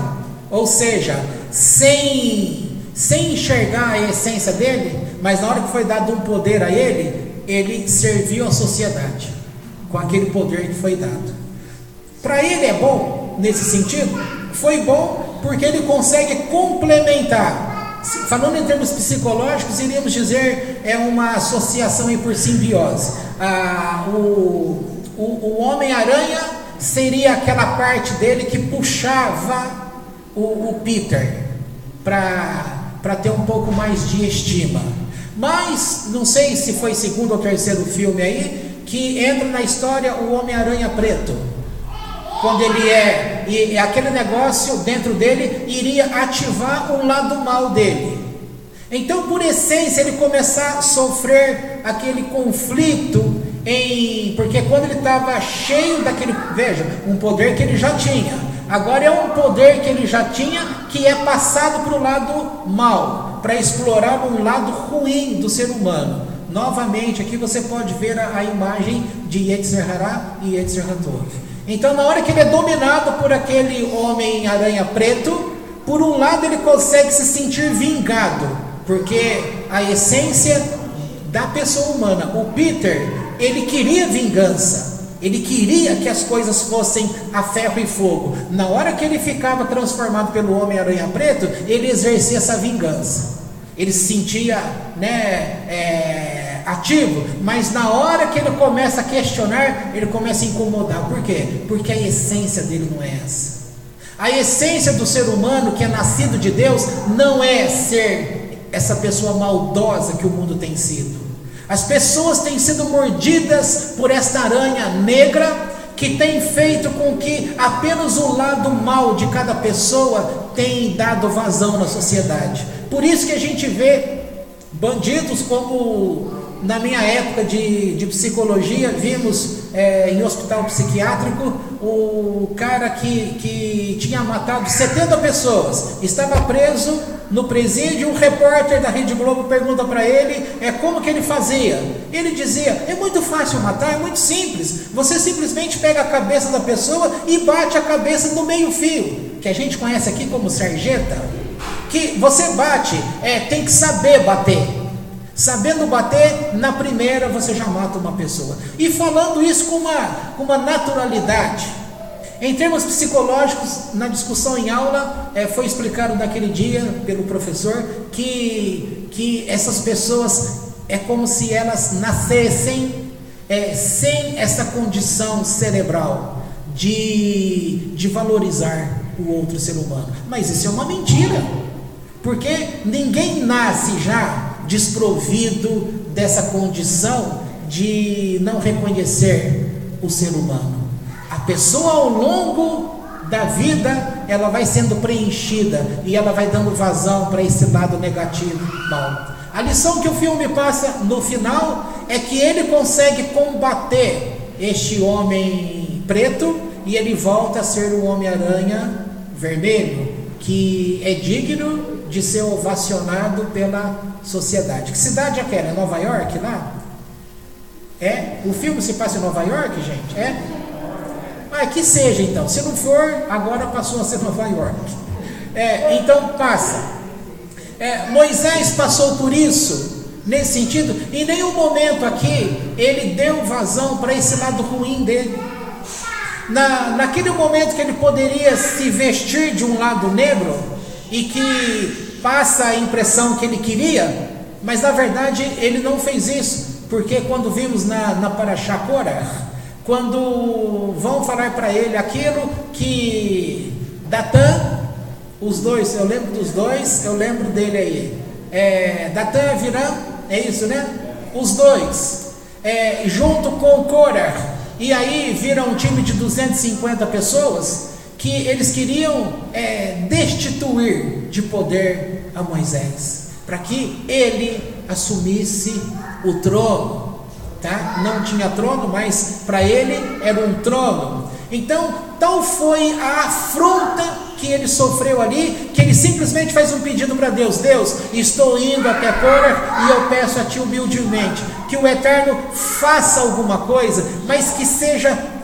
Speaker 1: ou seja, sem enxergar a essência dele, mas na hora que foi dado um poder a ele, ele serviu à sociedade com aquele poder que foi dado. Para ele é bom, nesse sentido, foi bom porque ele consegue complementar. Falando em termos psicológicos, iríamos dizer uma associação por simbiose. O Homem-Aranha seria aquela parte dele que puxava o Peter para ter um pouco mais de estima. Mas não sei se foi segundo ou terceiro filme aí que entra na história o Homem-Aranha preto, quando ele e aquele negócio dentro dele iria ativar um lado mal dele. Então, por essência, ele começar a sofrer aquele conflito, porque quando ele estava cheio daquele, veja, um poder que ele já tinha, agora é um poder que ele já tinha, que é passado para o lado mal, para explorar um lado ruim do ser humano. novamente aqui você pode ver a imagem de Yetzer Hará e Yetzer Hatov. Então, na hora que ele é dominado por aquele homem-aranha preto, por um lado ele consegue se sentir vingado, porque a essência da pessoa humana, o Peter, ele queria vingança, ele queria que as coisas fossem a ferro e fogo. Na hora que ele ficava transformado pelo Homem-Aranha Preto, ele exercia essa vingança, ele se sentia, ativo, mas na hora que ele começa a questionar, ele começa a incomodar. Por quê? Porque a essência dele não é essa. A essência do ser humano que é nascido de Deus não é ser essa pessoa maldosa que o mundo tem sido. As pessoas têm sido mordidas por esta aranha negra que tem feito com que apenas o lado mal de cada pessoa tem dado vazão na sociedade. Por isso que a gente vê bandidos como na minha época de psicologia, vimos em hospital psiquiátrico o cara que tinha matado 70 pessoas, estava preso no presídio. Um repórter da Rede Globo pergunta para ele como que ele fazia. Ele dizia: é muito fácil matar, é muito simples, você simplesmente pega a cabeça da pessoa e bate a cabeça no meio fio, que a gente conhece aqui como sarjeta, que você bate, tem que saber bater. Sabendo bater, na primeira você já mata uma pessoa. E falando isso com uma naturalidade. Em termos psicológicos, na discussão em aula, foi explicado naquele dia pelo professor que essas pessoas é como se elas nascessem sem essa condição cerebral de valorizar o outro ser humano. Mas isso é uma mentira, porque ninguém nasce já desprovido dessa condição de não reconhecer o ser humano. A pessoa, ao longo da vida, ela vai sendo preenchida e ela vai dando vazão para esse lado negativo, mal. A lição que o filme passa no final é que ele consegue combater este homem preto e ele volta a ser o Homem-Aranha vermelho, que é digno de ser ovacionado pela sociedade. Que cidade é aquela? É Nova York lá? O filme se passa em Nova York, gente? Que seja então. Se não for, agora passou a ser Nova York. Então passa. Moisés passou por isso, nesse sentido. Em nenhum momento aqui ele deu vazão para esse lado ruim dele. Naquele momento que ele poderia se vestir de um lado negro e que passa a impressão que ele queria, mas na verdade ele não fez isso, porque quando vimos na Parashá Korah, quando vão falar para ele aquilo que Datã, os dois, eu lembro dos dois, eu lembro dele aí, Datã e Aviram, é isso, né? Os dois, junto com Korah, e aí viram um time de 250 pessoas, que eles queriam destituir de poder a Moisés, para que ele assumisse o trono, tá? Não tinha trono, mas para ele era um trono. Então, tal foi a afronta que ele sofreu ali, que ele simplesmente faz um pedido para Deus: Deus, estou indo até Korah e eu peço a Ti humildemente que o Eterno faça alguma coisa, mas que seja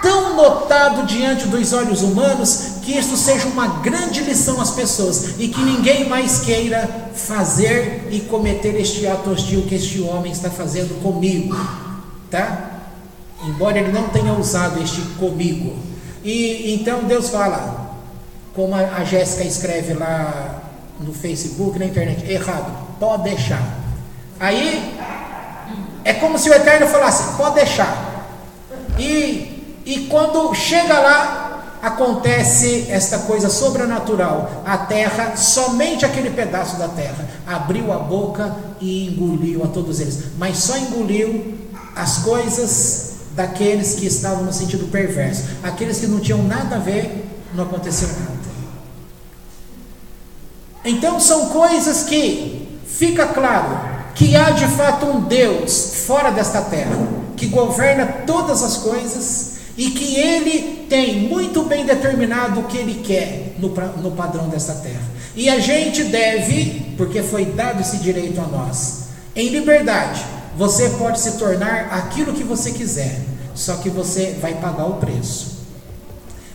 Speaker 1: tão notado diante dos olhos humanos, que isso seja uma grande lição às pessoas, e que ninguém mais queira fazer e cometer este ato hostil que este homem está fazendo comigo, tá? Embora ele não tenha usado este comigo. E então Deus fala, como a Jéssica escreve lá no Facebook, na internet: errado, pode deixar. Aí é como se o Eterno falasse: pode deixar. E quando chega lá, acontece esta coisa sobrenatural. A terra, somente aquele pedaço da terra, abriu a boca e engoliu a todos eles, mas só engoliu as coisas daqueles que estavam no sentido perverso. Aqueles que não tinham nada a ver, não aconteceu nada. Então são coisas que fica claro que há de fato um Deus fora desta terra, que governa todas as coisas, e que Ele tem muito bem determinado o que Ele quer no padrão desta terra. E a gente deve, porque foi dado esse direito a nós, em liberdade, Você pode se tornar aquilo que você quiser, só que você vai pagar o preço.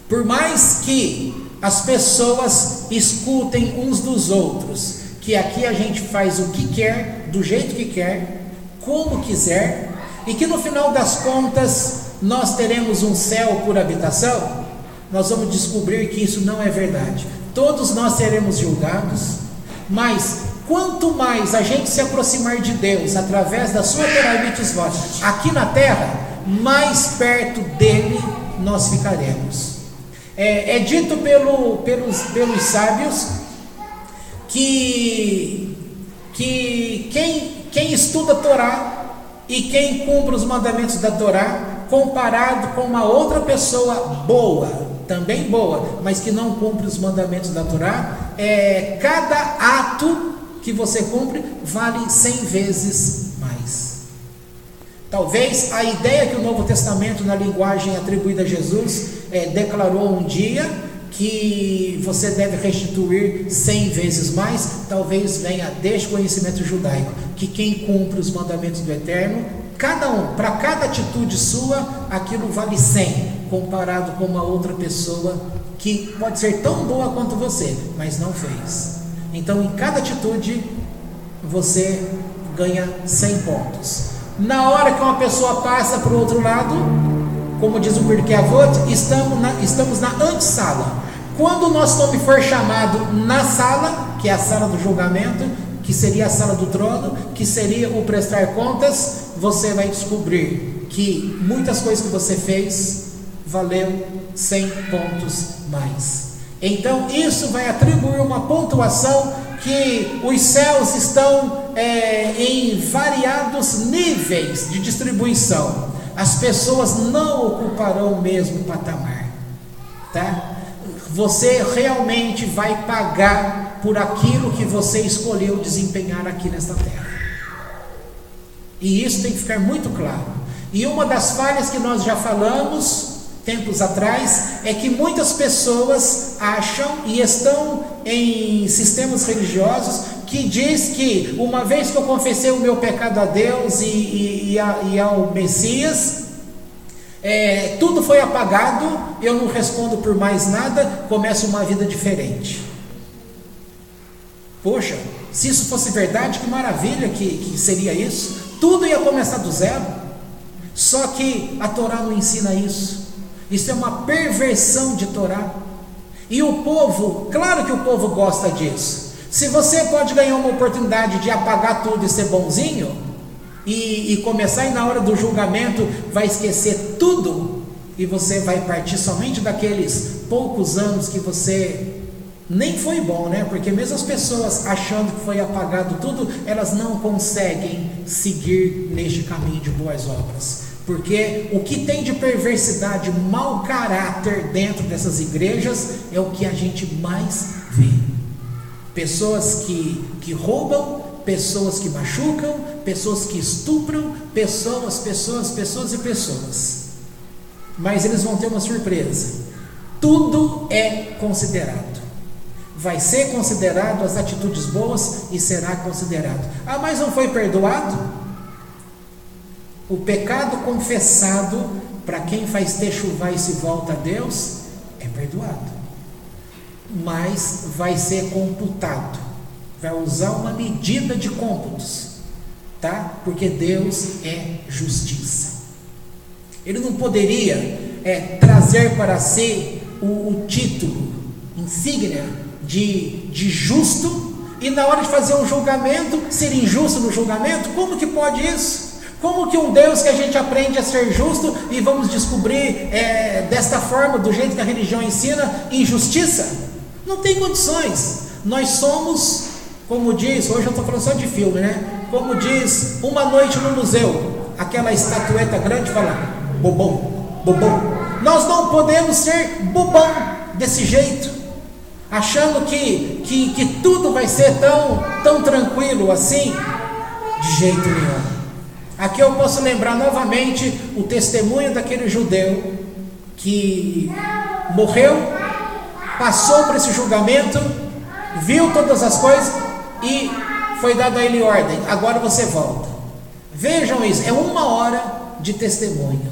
Speaker 1: Por mais que as pessoas escutem uns dos outros, que aqui a gente faz o que quer, do jeito que quer, como quiser, e que no final das contas nós teremos um céu por habitação, nós vamos descobrir que isso não é verdade. Todos nós seremos julgados, mas quanto mais a gente se aproximar de Deus através da sua Torá e mitzvot aqui na terra, mais perto dele nós ficaremos. É dito pelos sábios que quem estuda a Torá e quem cumpre os mandamentos da Torá, comparado com uma outra pessoa boa, também boa, mas que não cumpre os mandamentos da Torá, cada ato que você cumpre vale 100 vezes mais. Talvez a ideia que o Novo Testamento, na linguagem atribuída a Jesus, declarou um dia que você deve restituir 100 vezes mais, talvez venha deste conhecimento judaico, que quem cumpre os mandamentos do Eterno, para cada atitude sua, aquilo vale 100, comparado com uma outra pessoa que pode ser tão boa quanto você, mas não fez. Então, em cada atitude, você ganha 100 pontos. Na hora que uma pessoa passa para o outro lado, como diz o Pirkei Avot, estamos na antessala. Quando o nosso nome for chamado na sala, que é a sala do julgamento, que seria a sala do trono, que seria o prestar contas, você vai descobrir que muitas coisas que você fez valeu 100 pontos mais. Então isso vai atribuir uma pontuação que os céus estão em variados níveis de distribuição. As pessoas não ocuparão o mesmo patamar, tá? Você realmente vai pagar por aquilo que você escolheu desempenhar aqui nesta terra. E isso tem que ficar muito claro. E uma das falhas que nós já falamos tempos atrás é que muitas pessoas acham e estão em sistemas religiosos que diz que uma vez que eu confessei o meu pecado a Deus e ao Messias, tudo foi apagado, eu não respondo por mais nada, começo uma vida diferente. Poxa, se isso fosse verdade, que maravilha que seria isso. Tudo ia começar do zero. Só que a Torá não ensina isso. Isso é uma perversão de Torá. E o povo, claro que o povo gosta disso. Se você pode ganhar uma oportunidade de apagar tudo e ser bonzinho, e começar e na hora do julgamento vai esquecer tudo, e você vai partir somente daqueles poucos anos que você nem foi bom, né? Porque mesmo as pessoas achando que foi apagado tudo, elas não conseguem seguir neste caminho de boas obras. Porque o que tem de perversidade, mau caráter dentro dessas igrejas é o que a gente mais vê. Pessoas que roubam, pessoas que machucam, pessoas que estupram, pessoas e pessoas. Mas eles vão ter uma surpresa. Tudo é considerado. Vai ser considerado as atitudes boas e será considerado. Ah, mas não foi perdoado? O pecado confessado, para quem faz techuvá e se volta a Deus, é perdoado. Mas vai ser computado. Vai usar uma medida de cômputos, tá? Porque Deus é justiça. Ele não poderia trazer para si o título, insígnia de justo, e na hora de fazer um julgamento, ser injusto no julgamento. Como que pode isso? Como que um Deus que a gente aprende a ser justo e vamos descobrir desta forma, do jeito que a religião ensina, injustiça? Não tem condições. Nós somos, como diz, hoje eu estou falando só de filme, né? Como diz Uma Noite no Museu, aquela estatueta grande fala, bobão, bobão. Nós não podemos ser bobão desse jeito, achando que tudo vai ser tão tranquilo assim, de jeito nenhum. Aqui eu posso lembrar novamente o testemunho daquele judeu que morreu, passou por esse julgamento, viu todas as coisas e foi dado a ele ordem, agora você volta. Vejam isso, é 1 hora de testemunho,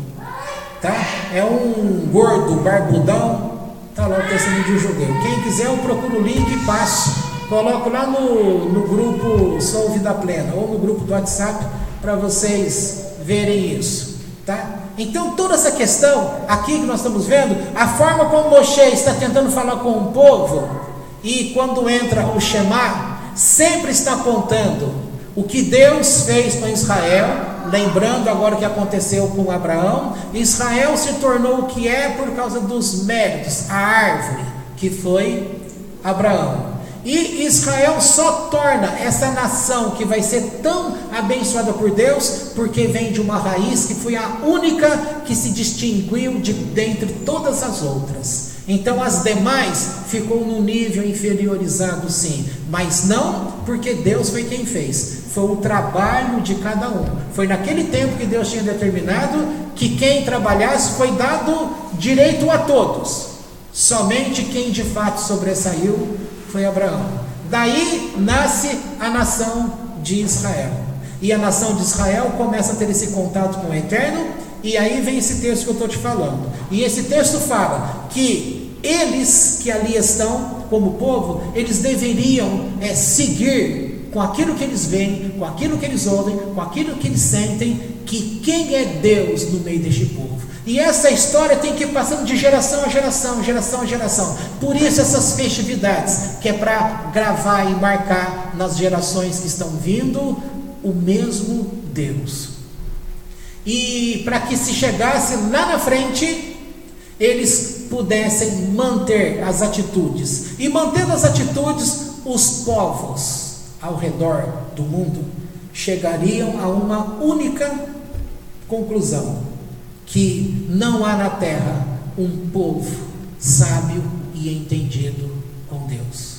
Speaker 1: tá? É um gordo barbudão, tá lá o testemunho de um judeu. Quem quiser eu procuro o link e passo, coloco lá no grupo Sou Vida Plena, ou no grupo do WhatsApp, para vocês verem isso, tá? Então toda essa questão aqui que nós estamos vendo, a forma como Moshe está tentando falar com o povo, e quando entra o Shema, sempre está apontando o que Deus fez com Israel, lembrando agora o que aconteceu com Abraão. Israel se tornou o que é por causa dos méritos, a árvore que foi Abraão. E Israel só torna essa nação que vai ser tão abençoada por Deus, porque vem de uma raiz que foi a única que se distinguiu de dentre todas as outras. Então as demais ficou num nível inferiorizado, sim, mas não porque Deus foi quem fez, foi o trabalho de cada um. Foi naquele tempo que Deus tinha determinado que quem trabalhasse foi dado direito a todos, somente quem de fato sobressaiu foi Abraão. Daí nasce a nação de Israel, e a nação de Israel começa a ter esse contato com o Eterno. E aí vem esse texto que eu estou te falando, e esse texto fala que eles que ali estão como povo, eles deveriam seguir com aquilo que eles veem, com aquilo que eles ouvem, com aquilo que eles sentem, que quem é Deus no meio deste povo. E essa história tem que ir passando de geração a geração, geração a geração. Por isso essas festividades, que é para gravar e marcar nas gerações que estão vindo o mesmo Deus. E para que se chegasse lá na frente, eles pudessem manter as atitudes. E mantendo as atitudes, os povos ao redor do mundo chegariam a uma única conclusão: que não há na terra um povo sábio e entendido com Deus.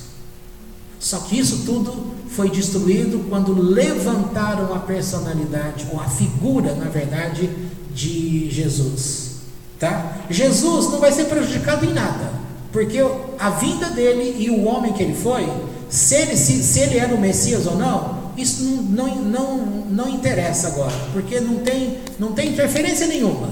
Speaker 1: Só que isso tudo foi destruído quando levantaram a personalidade, ou a figura, na verdade, de Jesus, tá? Jesus não vai ser prejudicado em nada, porque a vinda dele e o homem que ele foi, se ele era o Messias ou não, isso não interessa agora, porque não tem interferência nenhuma,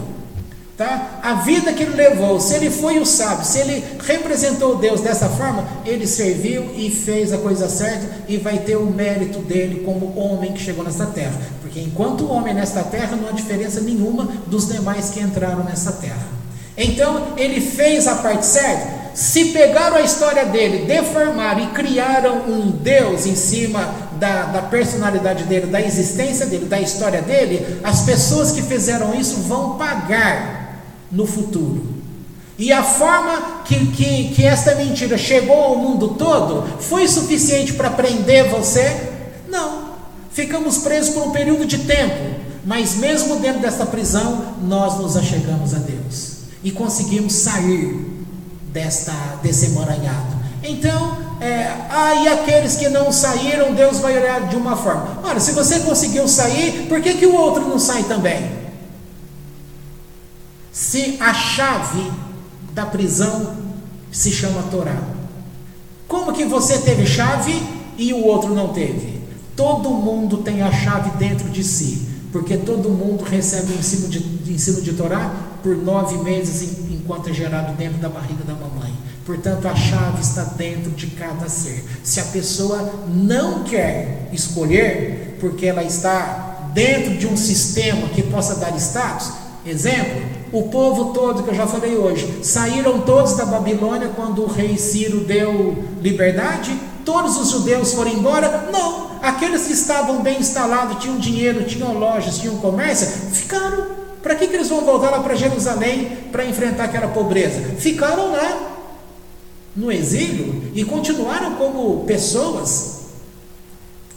Speaker 1: tá? A vida que ele levou, se ele foi o sábio, se ele representou Deus dessa forma, ele serviu e fez a coisa certa, e vai ter o mérito dele como homem que chegou nesta terra, porque enquanto homem nesta terra, não há diferença nenhuma dos demais que entraram nessa terra. Então ele fez a parte certa. Se pegaram a história dele, deformaram e criaram um Deus em cima da personalidade dele, da existência dele, da história dele, as pessoas que fizeram isso vão pagar no futuro. E a forma que esta mentira chegou ao mundo todo foi suficiente para prender você? Não. Ficamos presos por um período de tempo, mas mesmo dentro dessa prisão, nós nos achegamos a Deus e conseguimos sair desse emaranhado. Então, e aqueles que não saíram, Deus vai olhar de uma forma: olha, se você conseguiu sair, por que o outro não sai também? Se a chave da prisão se chama Torá, como que você teve chave e o outro não teve? Todo mundo tem a chave dentro de si, porque todo mundo recebe o ensino de Torá por 9 meses enquanto é gerado dentro da barriga da mamãe. Portanto, a chave está dentro de cada ser. Se a pessoa não quer escolher, porque ela está dentro de um sistema que possa dar status, exemplo, o povo todo que eu já falei hoje, saíram todos da Babilônia quando o rei Ciro deu liberdade? Todos os judeus foram embora? Não. Aqueles que estavam bem instalados, tinham dinheiro, tinham lojas, tinham comércio, ficaram. Para que eles vão voltar lá para Jerusalém para enfrentar aquela pobreza? Ficaram lá no exílio e continuaram como pessoas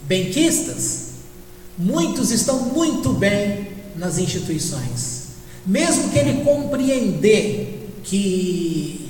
Speaker 1: benquistas. Muitos estão muito bem nas instituições. Mesmo que ele compreender que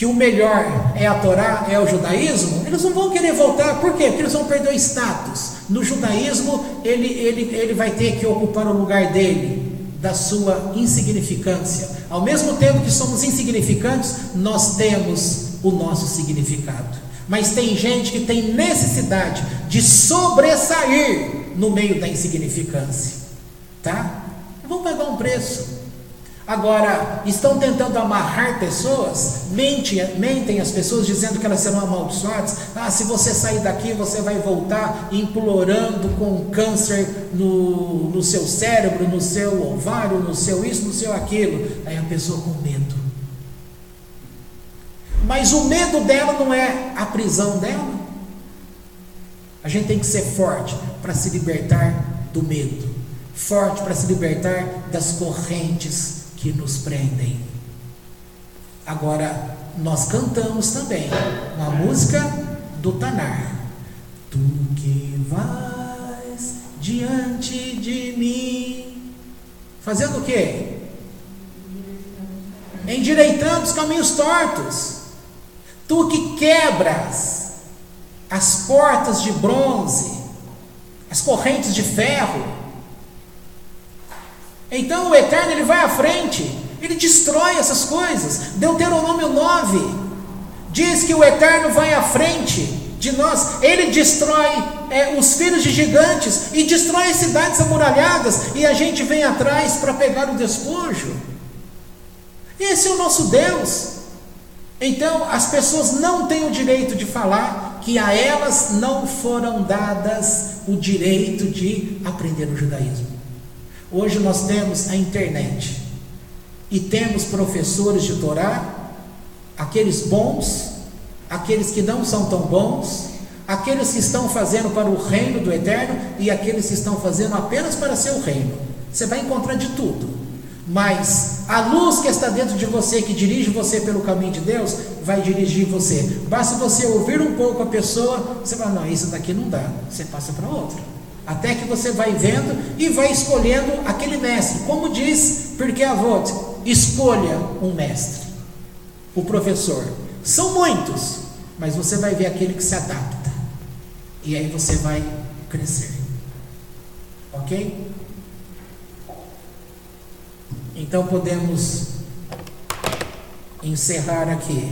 Speaker 1: o melhor é a Torá, é o judaísmo, eles não vão querer voltar. Por quê? Porque eles vão perder o status. No judaísmo, ele vai ter que ocupar o lugar dele, da sua insignificância. Ao mesmo tempo que somos insignificantes, nós temos o nosso significado. Mas tem gente que tem necessidade de sobressair no meio da insignificância, tá? Vão pagar um preço. Agora, estão tentando amarrar pessoas, mentem as pessoas dizendo que elas serão amaldiçoadas. Se você sair daqui, você vai voltar implorando com câncer no seu cérebro, no seu ovário, no seu isso, no seu aquilo. Aí a pessoa com medo. Mas o medo dela não é a prisão dela. A gente tem que ser forte para se libertar do medo, forte para se libertar das correntes que nos prendem. Agora, nós cantamos também uma música do Tanar: tu que vais diante de mim, fazendo o quê? Endireitando os caminhos tortos. Tu que quebras as portas de bronze, as correntes de ferro. Então o Eterno, ele vai à frente, ele destrói essas coisas. Deuteronômio 9 diz que o Eterno vai à frente de nós, ele destrói os filhos de gigantes e destrói as cidades amuralhadas, e a gente vem atrás para pegar o despojo. Esse é o nosso Deus. Então as pessoas não têm o direito de falar que a elas não foram dadas o direito de aprender o judaísmo. Hoje nós temos a internet e temos professores de Torá, aqueles bons, aqueles que não são tão bons, aqueles que estão fazendo para o reino do Eterno e aqueles que estão fazendo apenas para seu reino. Você vai encontrar de tudo, mas a luz que está dentro de você, que dirige você pelo caminho de Deus, vai dirigir você. Basta você ouvir um pouco a pessoa, você fala, não, isso daqui não dá, você passa para outra. Até que você vai vendo e vai escolhendo aquele mestre. Como diz Pirkei Avot, escolha um mestre, o professor. São muitos, mas você vai ver aquele que se adapta, e aí você vai crescer. Ok? Então podemos encerrar aqui.